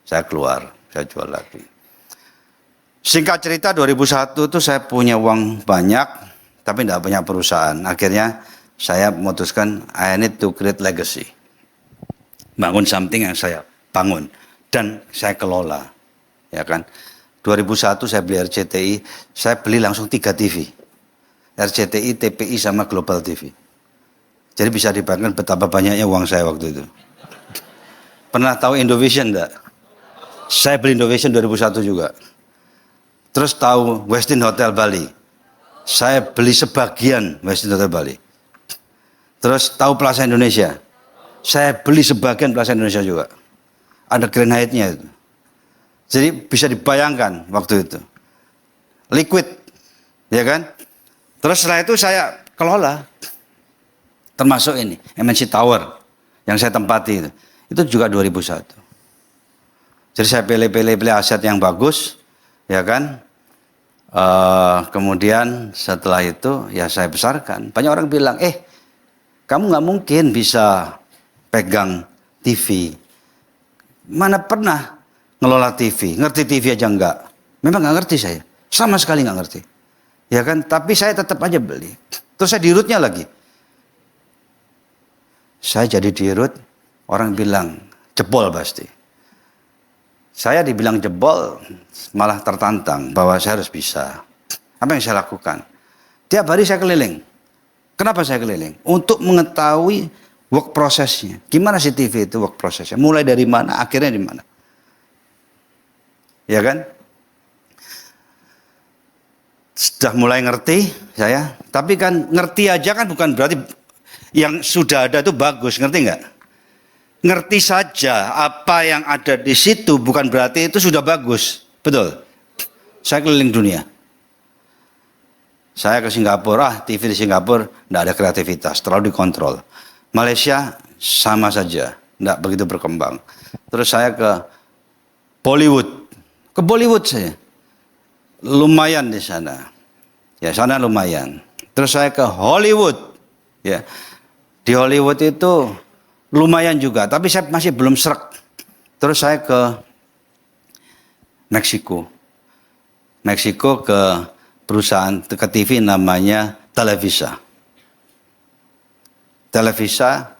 saya keluar, saya jual lagi. Singkat cerita 2001 itu saya punya uang banyak, tapi tidak punya perusahaan. Akhirnya saya memutuskan I need to create legacy. Bangun something yang saya bangun dan saya kelola. Ya kan? 2001 saya beli RCTI, saya beli langsung 3 TV. RCTI, TPI sama Global TV. Jadi bisa dibayangkan betapa banyaknya uang saya waktu itu. Pernah tahu Indovision enggak? Saya beli Indovision 2001 juga. Terus tahu Westin Hotel Bali. Saya beli sebagian Westin Hotel Bali. Terus tahu Plaza Indonesia. Saya beli sebagian Plaza Indonesia juga. Ada Grand Hyatt-nya itu. Jadi bisa dibayangkan waktu itu. Liquid. Ya kan? Terus setelah itu saya kelola. Termasuk ini, MNC Tower. Yang saya tempati itu. Itu juga 2001. Jadi saya pilih aset yang bagus. Ya kan? Kemudian setelah itu ya saya besarkan. Banyak orang bilang, kamu nggak mungkin bisa pegang TV. Mana pernah ngelola TV, ngerti TV aja enggak. Memang nggak ngerti saya, sama sekali nggak ngerti. Ya kan, tapi saya tetap aja beli. Terus saya dirutnya lagi. Saya jadi dirut, orang bilang jebol pasti. Saya dibilang jebol, malah tertantang bahwa saya harus bisa. Apa yang saya lakukan? Tiap hari saya keliling. Kenapa saya keliling? Untuk mengetahui work prosesnya. Gimana sih TV itu work prosesnya? Mulai dari mana, akhirnya di mana? Ya kan? Sudah mulai ngerti saya. Tapi kan ngerti aja kan bukan berarti yang sudah ada itu bagus. Ngerti nggak? Ngerti saja apa yang ada di situ bukan berarti itu sudah bagus. Betul. Saya keliling dunia. Saya ke Singapura, TV di Singapura tidak ada kreativitas, terlalu dikontrol. Malaysia sama saja, tidak begitu berkembang. Terus saya ke Bollywood saya. Lumayan di sana. Ya, sana lumayan. Terus saya ke Hollywood. Ya. Di Hollywood itu lumayan juga, tapi saya masih belum serak. Terus saya ke Meksiko. Meksiko ke perusahaan ke TV namanya Televisa. Televisa,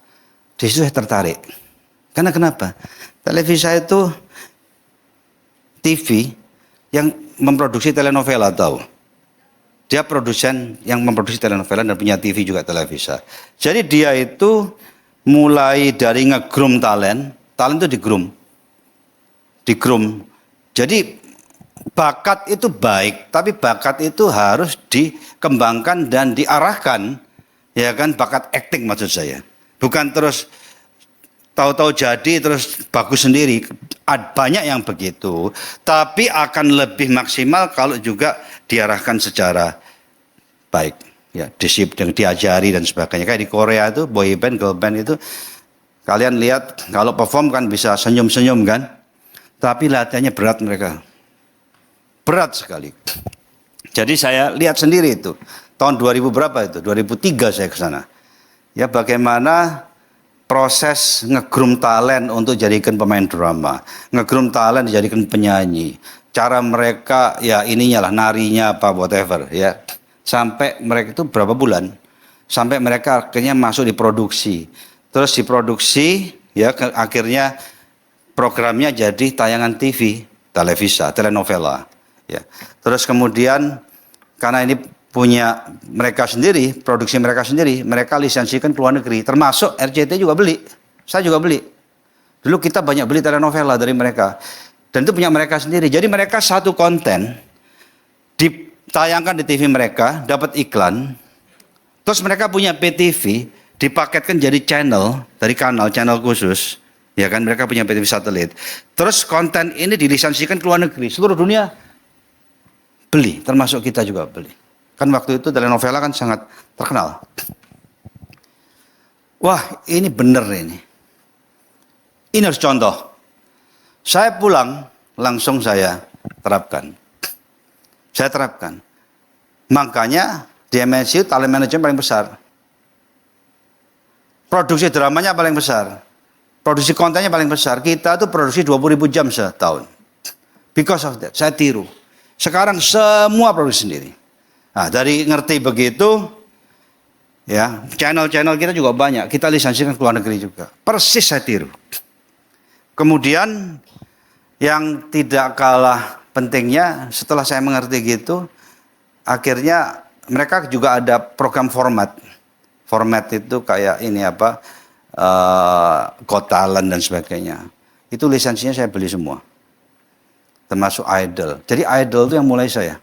di situ saya tertarik. Karena kenapa? Televisa itu TV yang memproduksi telenovela, tahu? Dia produsen yang memproduksi telenovela dan punya TV juga Televisa. Jadi dia itu mulai dari nge-groom talent itu di-groom. Jadi bakat itu baik, tapi bakat itu harus dikembangkan dan diarahkan, ya kan, bakat acting maksud saya. Bukan terus tahu-tahu jadi terus bagus sendiri. Banyak yang begitu, tapi akan lebih maksimal kalau juga diarahkan secara baik. Ya, disiplin, diajari dan sebagainya. Kayak di Korea itu boy band, girl band itu kalian lihat kalau perform kan bisa senyum-senyum kan, tapi latihannya berat mereka. Berat sekali. Jadi saya lihat sendiri itu. Tahun 2000 berapa itu? 2003 saya ke sana. Ya, bagaimana proses nge-groom talent untuk jadikan pemain drama. Nge-groom talent dijadikan penyanyi. Cara mereka ya ininya lah, narinya apa whatever ya. Sampai mereka itu berapa bulan. Sampai mereka akhirnya masuk di produksi. Terus diproduksi ya akhirnya programnya jadi tayangan TV, Televisa, telenovela. Ya. Terus kemudian karena ini punya mereka sendiri, produksi mereka sendiri, mereka lisensikan ke luar negeri, termasuk RCTI juga beli, saya juga beli. Dulu kita banyak beli telenovela dari mereka, dan itu punya mereka sendiri. Jadi mereka satu konten ditayangkan di TV mereka, dapat iklan, terus mereka punya PTV, dipaketkan jadi channel dari channel khusus, ya kan, mereka punya PTV satelit. Terus konten ini dilisensikan ke luar negeri, seluruh dunia beli, termasuk kita juga beli. Kan waktu itu telenovela kan sangat terkenal. Wah, ini bener ini. Ini harus contoh. Saya pulang, langsung saya terapkan. Saya terapkan. Makanya di MNC talent management paling besar. Produksi dramanya paling besar. Produksi kontennya paling besar. Kita tuh produksi 20.000 jam setahun. Because of that, saya tiru. Sekarang semua produksi sendiri. Nah, dari ngerti begitu, ya, channel-channel kita juga banyak. Kita lisensikan ke luar negeri juga. Persis saya tiru. Kemudian yang tidak kalah pentingnya, setelah saya mengerti gitu, akhirnya mereka juga ada program format. Format itu kayak ini apa, Got Talent dan sebagainya. Itu lisensinya saya beli semua. Termasuk Idol. Jadi Idol itu yang mulai saya.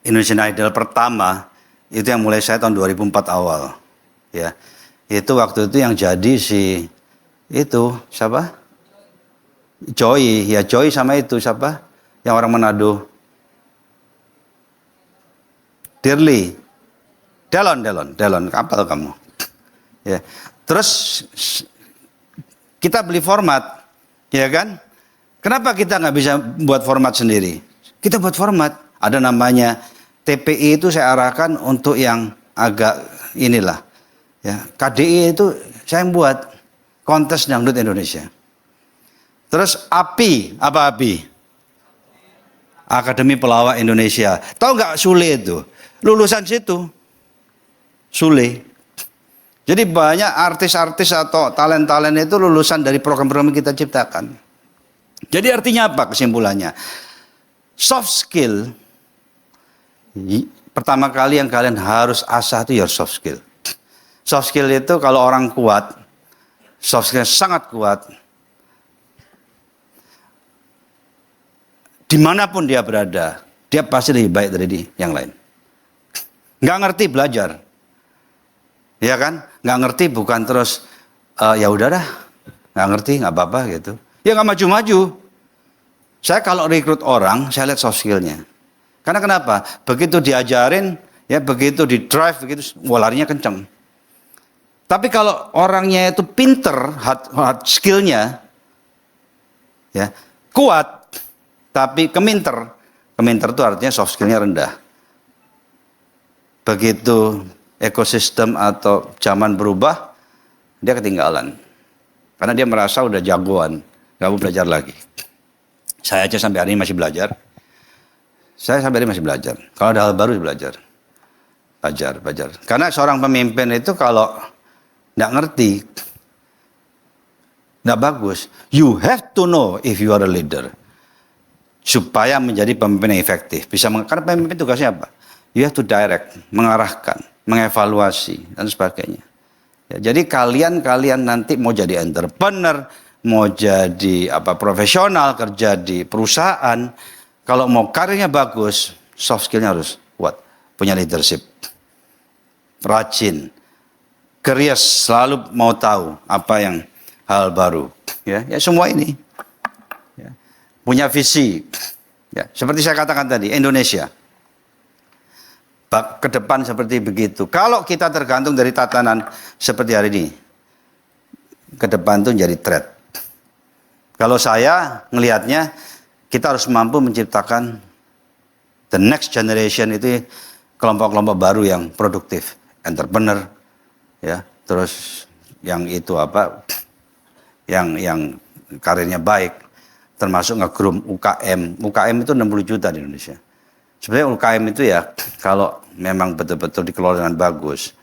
Indonesian Idol pertama itu yang mulai saya tahun 2004 awal. Ya. Itu waktu itu yang jadi si itu siapa? Joy, ya Joy sama itu siapa? Yang orang Manado. Delon, kapal kamu. Ya. Terus kita beli format, ya kan? Kenapa kita nggak bisa buat format sendiri? Kita buat format, ada namanya TPI itu saya arahkan untuk yang agak inilah, ya. KDI itu saya yang buat kontes dangdut Indonesia. Terus API, apa API? Akademi Pelawak Indonesia. Tahu nggak Sule itu? Lulusan situ, Sule. Jadi banyak artis-artis atau talent-talent itu lulusan dari program-program yang kita ciptakan. Jadi artinya apa kesimpulannya? Soft skill, pertama kali yang kalian harus asah itu your soft skill. Soft skill itu kalau orang kuat, soft skill sangat kuat, dimanapun dia berada, dia pasti lebih baik dari yang lain. Nggak ngerti belajar, ya kan? Nggak ngerti bukan terus ya udah dah, nggak ngerti nggak apa-apa gitu. Ya nggak maju-maju. Saya kalau rekrut orang, saya lihat soft skillnya. Karena kenapa? Begitu diajarin, ya begitu di drive, begitu larinya kenceng. Tapi kalau orangnya itu pinter, hard skillnya, ya kuat, tapi keminter itu artinya soft skillnya rendah. Begitu ekosistem atau zaman berubah, dia ketinggalan. Karena dia merasa udah jagoan, nggak mau belajar lagi. Saya aja sampai hari ini masih belajar. Kalau ada hal baru belajar. Belajar. Karena seorang pemimpin itu kalau nggak ngerti, nggak bagus. You have to know if you are a leader. Supaya menjadi pemimpin yang efektif. Karena pemimpin tugasnya apa? You have to direct, mengarahkan, mengevaluasi, dan sebagainya. Ya, jadi kalian nanti mau jadi entrepreneur, mau jadi profesional, kerja di perusahaan, kalau mau karirnya bagus, soft skillnya harus kuat, punya leadership, rajin, curious, selalu mau tahu apa yang hal baru, ya semua ini, ya. Punya visi, ya seperti saya katakan tadi, Indonesia ke depan seperti begitu. Kalau kita tergantung dari tatanan seperti hari ini, ke depan itu jadi threat. Kalau saya ngelihatnya, kita harus mampu menciptakan the next generation itu kelompok-kelompok baru yang produktif, entrepreneur, ya, terus yang itu yang karirnya baik, termasuk nge-groom UKM. UKM itu 60 juta di Indonesia. Sebenarnya UKM itu ya, kalau memang betul-betul dikelola dengan bagus,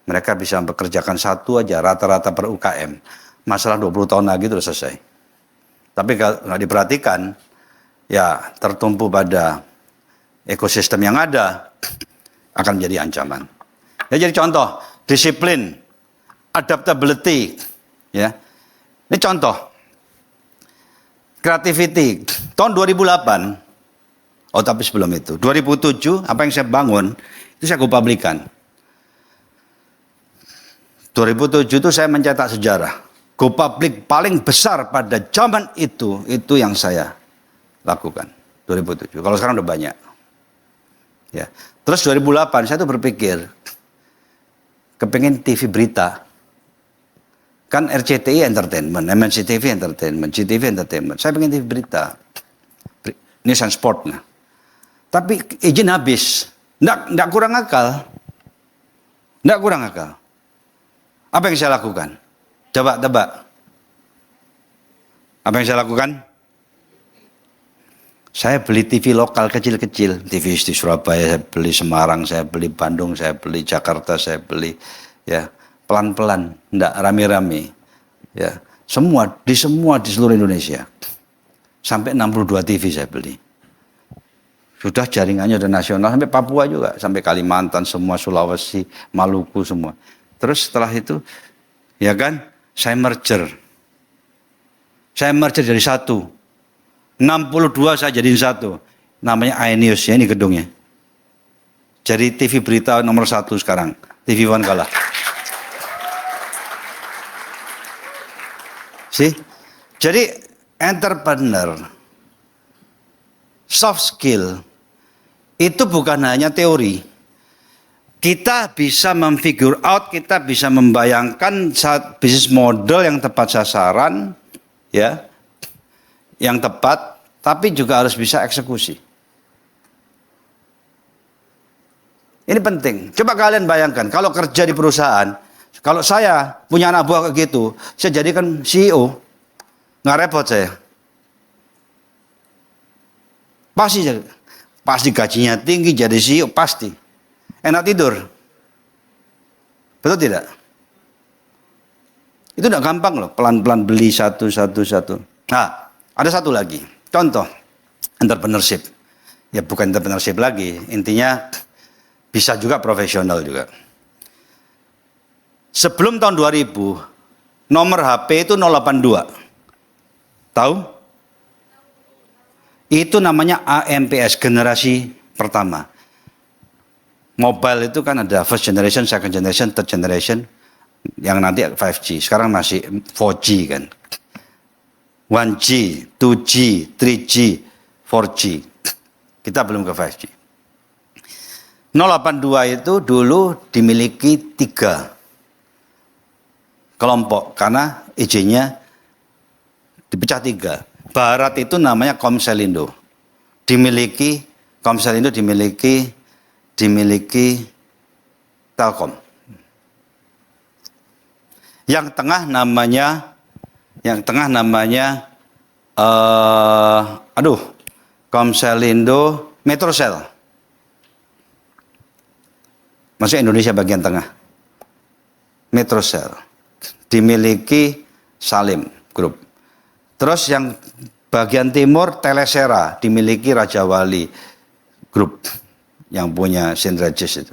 mereka bisa mempekerjakan satu aja rata-rata per UKM. Masalah 20 tahun lagi terus selesai. Tapi kalau nggak diperhatikan, ya tertumpu pada ekosistem yang ada, akan menjadi ancaman. Ya, jadi contoh, disiplin, adaptability, ya. Ini contoh, creativity. Tahun 2008, tapi sebelum itu, 2007, apa yang saya bangun, itu saya go publikan. 2007 itu saya mencetak sejarah. Go public paling besar pada zaman itu yang saya lakukan. 2007. Kalau sekarang udah banyak. Ya. Terus 2008 saya tuh berpikir, kepengen TV berita. Kan RCTI Entertainment, MNC TV Entertainment, GTV Entertainment. Saya pengen TV berita. News and Sport. Nah. Tapi izin habis. Nggak kurang akal. Apa yang saya lakukan? Coba tebak. Apa yang saya lakukan? Saya beli TV lokal kecil-kecil. TV di Surabaya, saya beli Semarang, saya beli Bandung, saya beli Jakarta, saya beli ya pelan-pelan, enggak rame-rame. Ya, semua di seluruh Indonesia. Sampai 62 TV saya beli. Sudah jaringannya udah nasional sampai Papua juga, sampai Kalimantan semua, Sulawesi, Maluku semua. Terus setelah itu ya kan, saya merger. Saya merger jadi satu. 62 saya jadiin satu. Namanya iNews ya, ini gedungnya. Jadi TV berita nomor 1 sekarang. TV One kalah. See? Jadi entrepreneur, soft skill, itu bukan hanya teori. Kita bisa memfigure out, kita bisa membayangkan bisnis model yang tepat sasaran, ya, yang tepat, tapi juga harus bisa eksekusi. Ini penting. Coba kalian bayangkan, kalau kerja di perusahaan, kalau saya punya anak buah kayak gitu, saya jadikan CEO, nggak repot saya. Pasti gajinya tinggi, jadi CEO, pasti. Enak tidur. Betul tidak? Itu tidak gampang loh, pelan-pelan beli satu. Nah, ada satu lagi, contoh entrepreneurship. Ya bukan entrepreneurship lagi, intinya bisa juga profesional juga. Sebelum tahun 2000, nomor HP itu 082. Tahu? Itu namanya AMPS, generasi pertama. Mobile itu kan ada first generation, second generation, third generation, yang nanti 5G. Sekarang masih 4G kan. 1G, 2G, 3G, 4G. Kita belum ke 5G. 082 itu dulu dimiliki 3 kelompok karena izinnya dipecah 3. Barat itu namanya Komselindo. Komselindo dimiliki Telkom. Yang tengah namanya Komselindo Metrosel. Maksudnya Indonesia bagian tengah. Metrosel. Dimiliki Salim Group. Terus yang bagian timur Telesera dimiliki Raja Wali Group yang punya Sindrajis itu.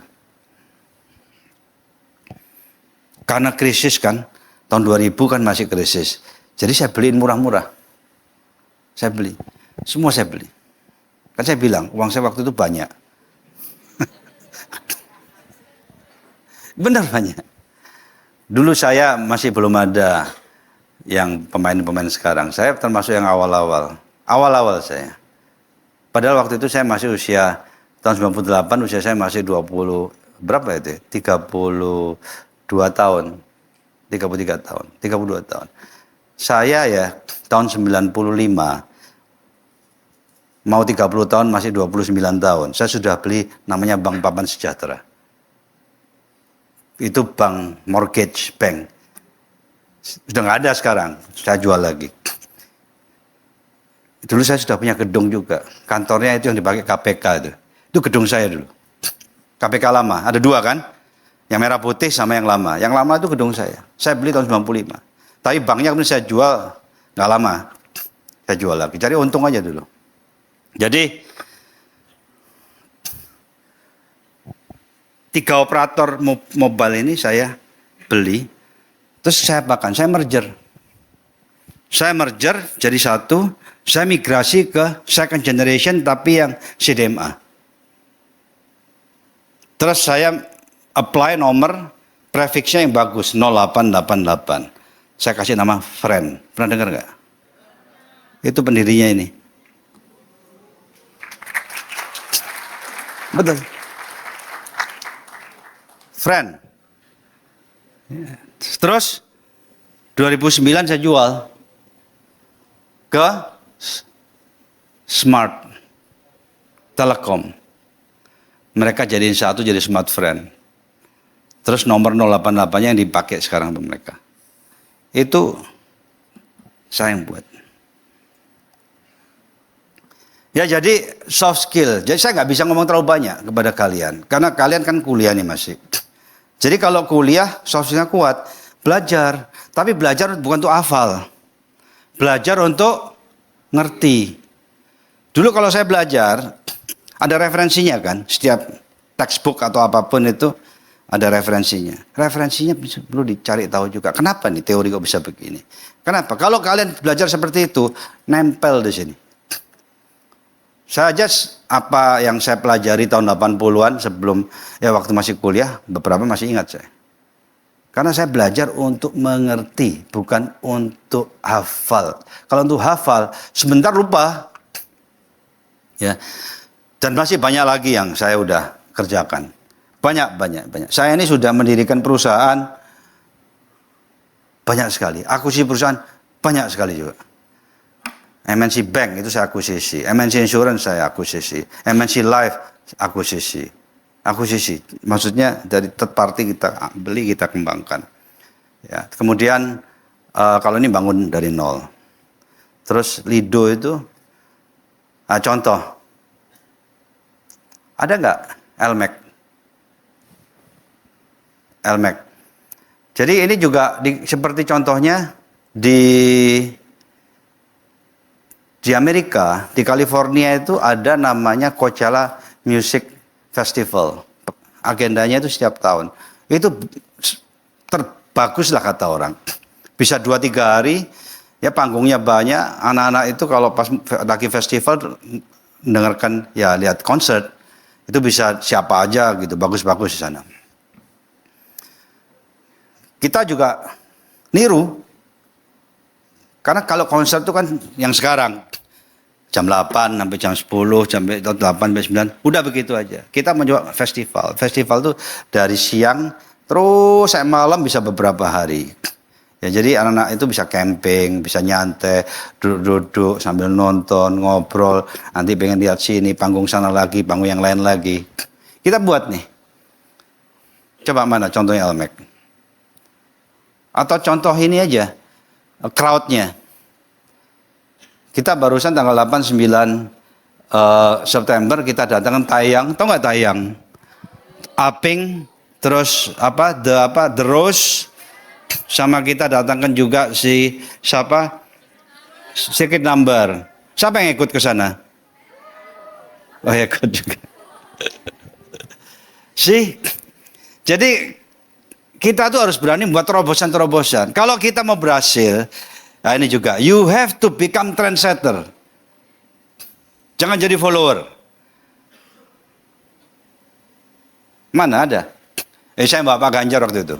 Karena krisis kan, tahun 2000 kan masih krisis. Jadi saya beliin murah-murah. Saya beli. Semua saya beli. Kan saya bilang, uang saya waktu itu banyak. Benar banyak. Dulu saya masih belum ada yang pemain-pemain sekarang. Saya termasuk yang awal-awal. Awal-awal saya. Padahal waktu itu saya masih usia, tahun 98 usia saya masih 20, berapa itu? 32 tahun. 33 tahun. 32 tahun. Saya ya tahun 95, mau 30 tahun masih 29 tahun. Saya sudah beli namanya Bank Papan Sejahtera. Itu bank mortgage bank. Sudah nggak ada sekarang, saya jual lagi. Dulu saya sudah punya gedung juga. Kantornya itu yang dipakai KPK itu. Itu gedung saya dulu. KPK lama, ada 2 kan? Yang merah putih sama yang lama. Yang lama itu gedung saya. Saya beli tahun 95. Tapi banknya kemudian saya jual, nggak lama. Saya jual lagi, cari untung aja dulu. Jadi 3 operator mobile ini saya beli. Terus saya apakan? Saya merger. Saya merger jadi satu. Saya migrasi ke second generation tapi yang CDMA. Terus saya apply nomor prefixnya yang bagus 0888. Saya kasih nama Friend. Pernah dengar nggak? Itu pendirinya ini. Betul. Friend. Terus 2009 saya jual ke Smart Telekom. Mereka jadiin satu jadi Smart Friend. Terus nomor 088-nya yang dipakai sekarang untuk mereka. itu saya yang buat. Ya jadi soft skill. Jadi saya nggak bisa ngomong terlalu banyak kepada kalian. Karena kalian kan kuliah nih masih. Jadi kalau kuliah soft skillnya kuat. Belajar. Tapi belajar bukan untuk hafal. Belajar untuk ngerti. Dulu kalau saya belajar, ada referensinya kan. Setiap textbook atau apapun itu ada referensinya. Referensinya perlu dicari tahu juga. Kenapa nih teori kok bisa begini? Kenapa? Kalau kalian belajar seperti itu, nempel di sini. Saya aja apa yang saya pelajari tahun 80-an sebelum ya waktu masih kuliah, beberapa masih ingat saya. Karena saya belajar untuk mengerti, bukan untuk hafal. Kalau untuk hafal, sebentar lupa. Ya. Dan masih banyak lagi yang saya udah kerjakan. Banyak. Saya ini sudah mendirikan perusahaan banyak sekali. Akuisisi perusahaan banyak sekali juga. MNC Bank itu saya akuisisi, MNC Insurance saya akuisisi, MNC Life akuisisi. Akuisisi, maksudnya dari third party kita beli, kita kembangkan. Ya, kemudian kalau ini bangun dari nol. Terus Lido itu, contoh, ada nggak LMAC? LMAC. Jadi ini juga seperti contohnya di Amerika, di California itu ada namanya Coachella Music Festival. Agendanya itu setiap tahun. Itu terbagus lah kata orang. Bisa 2-3 hari, ya panggungnya banyak. Anak-anak itu kalau pas lagi festival, dengarkan, ya lihat konser. Itu bisa siapa aja gitu, bagus-bagus di sana. Kita juga niru. Karena kalau konser itu kan yang sekarang, jam 8 sampai jam 10, sampai 8 sampai 9, udah begitu aja. Kita mencoba festival. Festival itu dari siang, terus sampai malam bisa beberapa hari. Ya, jadi anak-anak itu bisa camping, bisa nyantai, duduk-duduk sambil nonton, ngobrol. Nanti pengen lihat sini, panggung sana lagi, panggung yang lain lagi. Kita buat nih. Coba mana contohnya LMAC? Atau contoh ini aja. Crowd-nya. Kita barusan tanggal 8-9 September kita datangkan Tayang, tahu nggak Tayang? Aping, terus The Rose, sama kita datangkan juga siapa? Secret Number. Siapa yang ikut ke sana? Oh, ikut juga. Jadi kita tuh harus berani buat terobosan-terobosan. Kalau kita mau berhasil, nah ini juga, you have to become trendsetter. Jangan jadi follower. Mana ada? Saya Pak Ganjar waktu itu.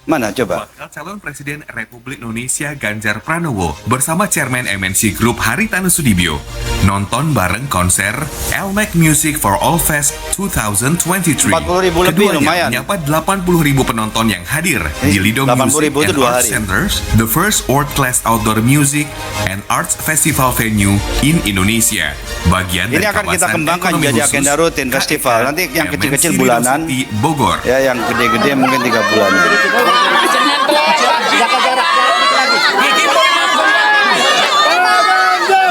Mana coba? Bakal calon Presiden Republik Indonesia Ganjar Pranowo bersama Chairman MNC Group Haritanu Sudibyo nonton bareng konser LMAC Music for All Fest 2023. 40.000 lebih, lumayan. Menyapa 80.000 penonton yang hadir di Lido 80.000 Music itu and 2 Arts hari. Centers, the first world-class outdoor music and arts festival venue in Indonesia. Bagian Ini dari akan kita kawasan kembangkan ekonomi jadi khusus agenda rutin festival. KEK Nanti yang kecil-kecil MNC bulanan. Lido City, Bogor. Ya, yang gede-gede mungkin 3 bulan.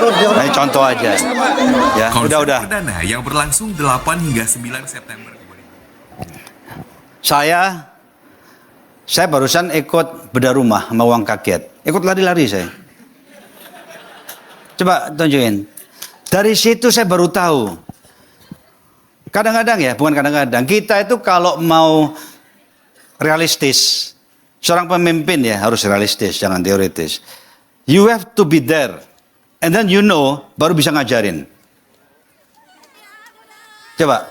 Nah, ini contoh aja. Ya, Konser udah. perdana yang berlangsung 8 hingga 9 September. Saya barusan ikut bedah rumah sama uang kaget. Ikut lari-lari saya. Coba tunjukin. Dari situ saya baru tahu. Kadang-kadang ya, bukan kadang-kadang. Kita itu kalau mau realistis, seorang pemimpin ya harus realistis, jangan teoritis. You have to be there. And then you know, baru bisa ngajarin. Coba.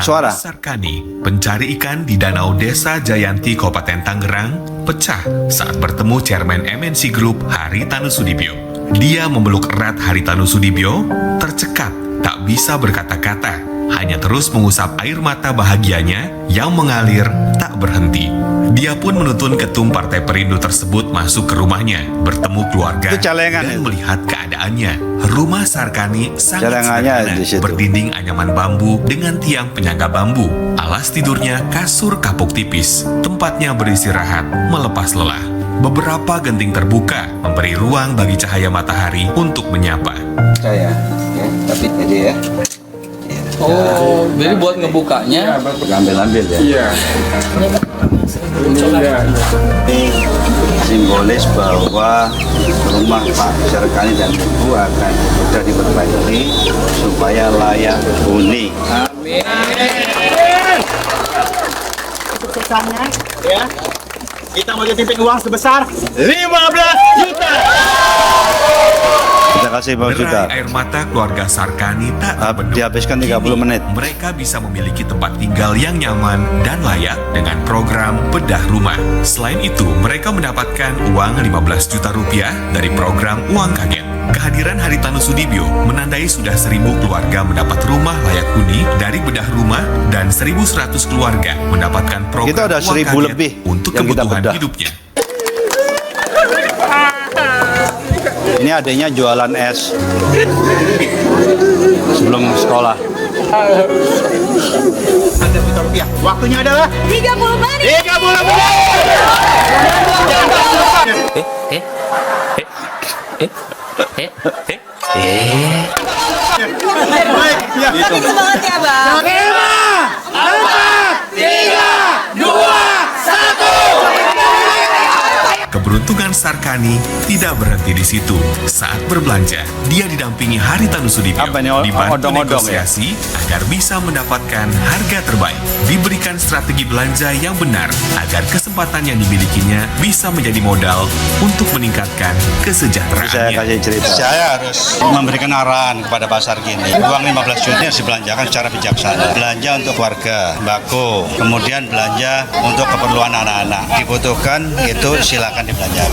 Suara. Tangis Sarkani, pencari ikan di Danau Desa Jayanti, Kabupaten Tangerang, pecah saat bertemu Chairman MNC Group Haritanu Sudibyo. Dia memeluk erat Haritanu Sudibyo, tercekat, tak bisa berkata-kata, hanya terus mengusap air mata bahagianya yang mengalir tak berhenti. Dia pun menuntun ketum Partai Perindo tersebut masuk ke rumahnya, bertemu keluarga, Itu celengan dan itu. melihat keadaannya. Rumah Sarkani sangat Celengannya sederhana, di situ. berdinding anyaman bambu dengan tiang penyangga bambu. Alas tidurnya kasur kapuk tipis. Tempatnya beristirahat, melepas lelah. Beberapa genting terbuka, memberi ruang bagi cahaya matahari untuk menyapa. Saya, ya, tapi jadi ya. Oh, jadi buat ngebukanya Ambil ya. iya. Simbolis bahwa rumah Pak Sarkani dan Ibu akan sudah diperbaiki supaya layak huni. Kesuksesannya ya. Kita mau titipin uang sebesar 15 juta. Kita kasih Bang Juta. Derai air mata keluarga Sarkani tak terbendung. Dihabiskan 30 menit. Mereka bisa memiliki tempat tinggal yang nyaman dan layak dengan program bedah rumah. Selain itu, mereka mendapatkan uang 15 juta rupiah dari program Uang Kaget. Kehadiran Haritanu Sudibyo menandai sudah 1.000 keluarga mendapat rumah layak huni dari bedah rumah dan 1.100 keluarga mendapatkan program Kita ada Uang 1.000 Kaget lebih untuk yang kita kebutuhan bedah. hidupnya. Ini adanya jualan es sebelum sekolah. Waktunya adalah 30 menit. 30 menit. Baik, ya. Itu banget ya, Bang. 5, 4, 3, 2, 1. Keberuntungan Sarkani tidak berhenti di situ. Saat berbelanja, dia didampingi Haritanu Sudibyo, Apa ini, dibantu odong-odong negosiasi agar bisa mendapatkan harga terbaik. Diberikan strategi belanja yang benar agar kesempatan yang dimilikinya bisa menjadi modal untuk meningkatkan Saya kesejahteraannya. kasih cerita. Saya harus memberikan arahan kepada pasar gini. Uang 15 juta harus dibelanjakan secara bijaksana. Belanja untuk keluarga, bako, kemudian belanja untuk keperluan anak-anak. Dibutuhkan itu silakan dibelanjakan.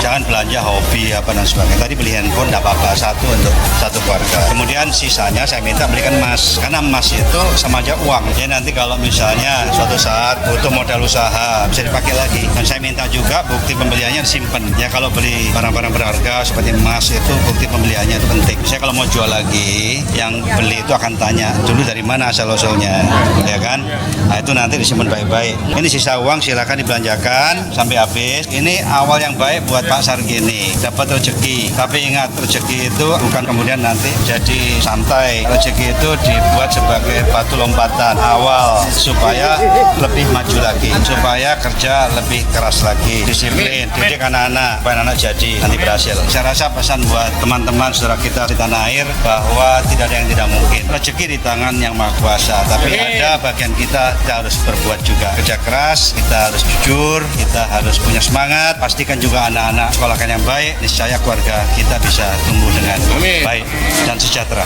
Jangan belanja hobi apa dan sebagainya. Tadi beli handphone tidak apa-apa, satu untuk satu keluarga. Kemudian sisanya saya minta belikan emas, karena emas itu sama aja uang. Jadi nanti kalau misalnya suatu saat butuh modal usaha bisa dipakai lagi. Dan saya minta juga bukti pembeliannya disimpan. Ya kalau beli barang-barang berharga seperti emas itu bukti pembeliannya itu penting. Saya kalau mau jual lagi, yang beli itu akan tanya dulu dari mana asal usulnya, ya kan? Nah itu nanti disimpan baik-baik. Ini sisa uang silakan dibelanjakan sampai habis. Ini awal yang baik buat Pak Sarkini, dapat rezeki. Tapi ingat, rezeki itu bukan kemudian nanti jadi santai. Rezeki itu dibuat sebagai batu lompatan awal supaya lebih maju lagi, supaya kerja lebih keras lagi, disiplin, didik anak-anak, supaya anak jadi nanti berhasil. Saya rasa pesan buat teman-teman saudara kita di tanah air bahwa tidak ada yang tidak mungkin. Rezeki di tangan yang Maha Kuasa, tapi ada bagian kita harus berbuat juga. Kerja keras, kita harus jujur, kita harus punya semangat. Pastikan juga anak-anak sekolahkan yang baik, niscaya keluarga kita bisa tumbuh dengan baik dan sejahtera.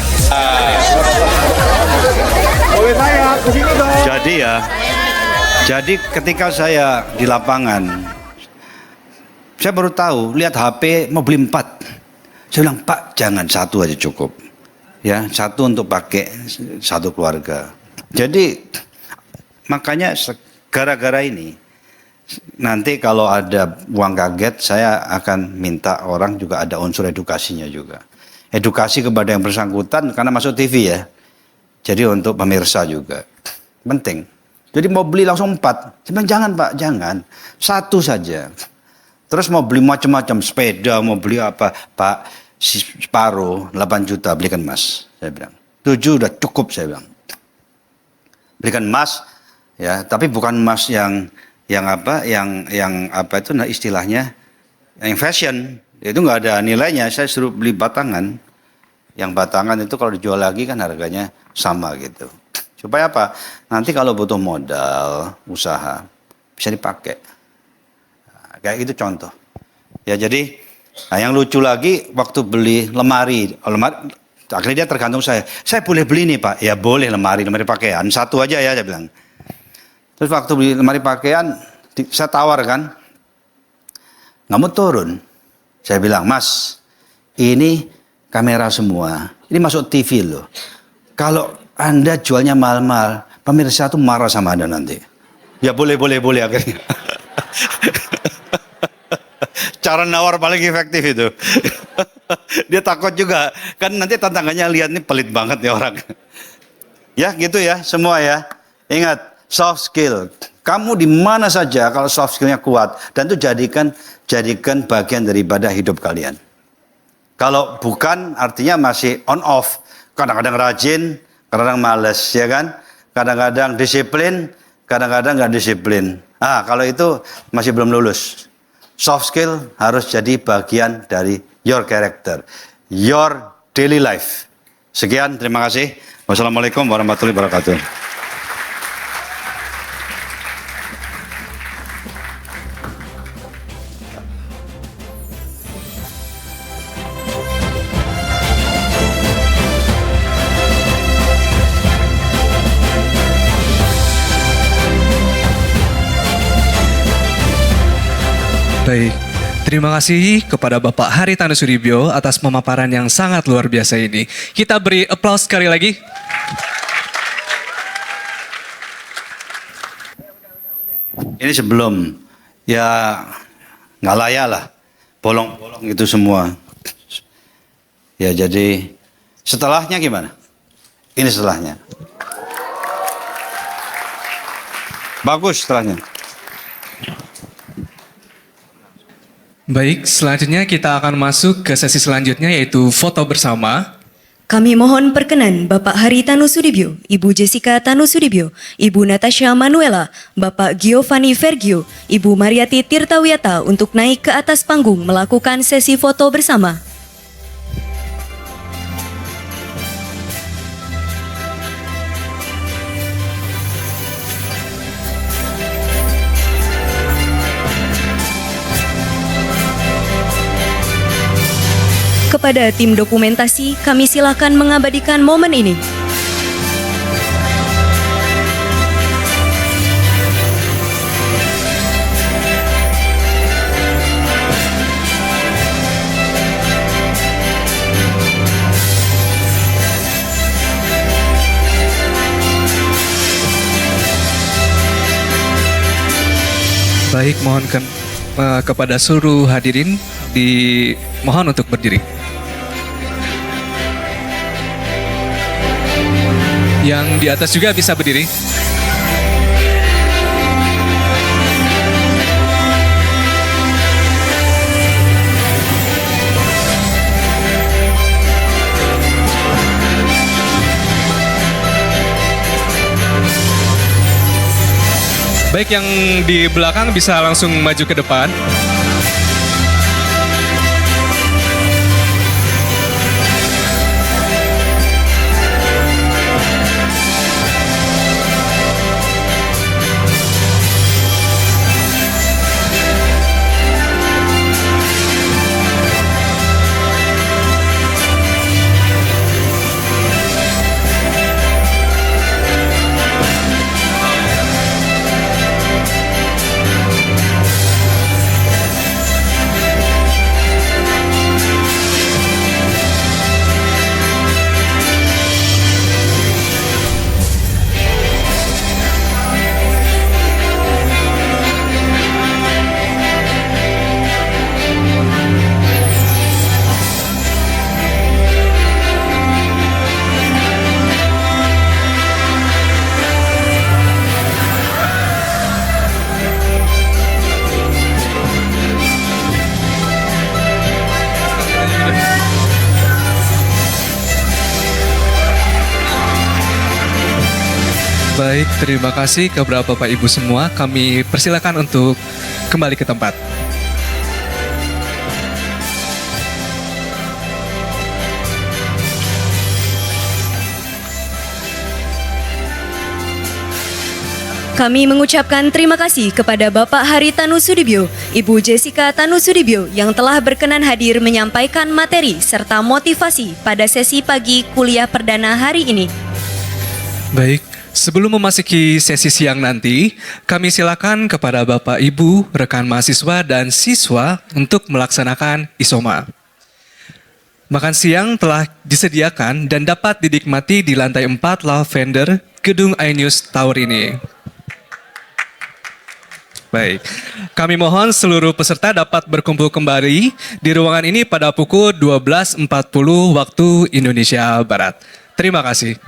Jadi ketika saya di lapangan, saya baru tahu, lihat HP mau beli 4. Saya bilang, Pak jangan, satu aja cukup. Ya, satu untuk pakai satu keluarga. Jadi makanya gara-gara ini, nanti kalau ada uang kaget, saya akan minta orang juga ada unsur edukasinya juga. Edukasi kepada yang bersangkutan karena masuk TV ya. Jadi untuk pemirsa juga penting. Jadi mau beli langsung 4. Saya bilang, jangan Pak, jangan. Satu saja. Terus mau beli macam-macam, sepeda, mau beli apa, Pak, separuh 8 juta belikan emas. Saya bilang 7 udah cukup, saya bilang. Belikan emas, ya, tapi bukan emas yang apa itu nah istilahnya yang fashion. Itu nggak ada nilainya. Saya suruh beli batangan. Yang batangan itu kalau dijual lagi kan harganya sama gitu. Supaya apa? Nanti kalau butuh modal usaha bisa dipakai. Nah, kayak gitu contoh. Ya jadi, nah yang lucu lagi waktu beli lemari, akhirnya dia tergantung saya. Saya boleh beli nih Pak? Ya boleh, lemari pakaian. Satu aja ya, saya bilang. Terus waktu beli lemari pakaian, saya tawarkan, nggak mau turun. Saya bilang, Mas, ini kamera semua, ini masuk TV loh. Kalau Anda jualnya mahal-mahal, pemirsa tuh marah sama Anda nanti. Ya boleh akhirnya. Cara nawar paling efektif itu. Dia takut juga. Kan nanti tantangannya lihat nih pelit banget nih orang. Ya gitu ya semua ya. Ingat soft skill. Kamu di mana saja kalau soft skillnya kuat. Dan itu jadikan bagian daripada hidup kalian. Kalau bukan artinya masih on off. Kadang-kadang rajin, kadang-kadang males ya kan. Kadang-kadang disiplin, kadang-kadang nggak disiplin. Kalau itu masih belum lulus. Soft skill harus jadi bagian dari your character, your daily life. Sekian, terima kasih. Wassalamualaikum warahmatullahi wabarakatuh. Baik, terima kasih kepada Bapak Haritanu Sudibyo atas pemaparan yang sangat luar biasa ini. Kita beri aplaus sekali lagi. Ini sebelum, ya nggak layak lah, bolong-bolong itu semua. Ya jadi setelahnya gimana? Ini setelahnya. Bagus setelahnya. Baik, selanjutnya kita akan masuk ke sesi selanjutnya yaitu foto bersama. Kami mohon perkenan Bapak Haritanu Sudibyo, Ibu Jessica Tanu Sudibyo, Ibu Natasha Manuela, Bapak Giovanni Vergio, Ibu Mariati Tirtawiyata untuk naik ke atas panggung melakukan sesi foto bersama. Kepada tim dokumentasi, kami silakan mengabadikan momen ini. Baik, kepada seluruh hadirin dimohon untuk berdiri. Yang di atas juga bisa berdiri. Baik, yang di belakang bisa langsung maju ke depan. Baik, terima kasih kepada Bapak Ibu semua. Kami persilakan untuk kembali ke tempat. Kami mengucapkan terima kasih kepada Bapak Haritanu Sudibyo, Ibu Jessica Tanu Sudibyo yang telah berkenan hadir menyampaikan materi serta motivasi pada sesi pagi kuliah perdana hari ini. Baik, sebelum memasuki sesi siang nanti, kami silakan kepada Bapak Ibu, rekan mahasiswa dan siswa untuk melaksanakan isoma. Makan siang telah disediakan dan dapat dinikmati di lantai 4 Lavender, Gedung iNews Tower ini. Baik, kami mohon seluruh peserta dapat berkumpul kembali di ruangan ini pada pukul 12.40 waktu Indonesia Barat. Terima kasih.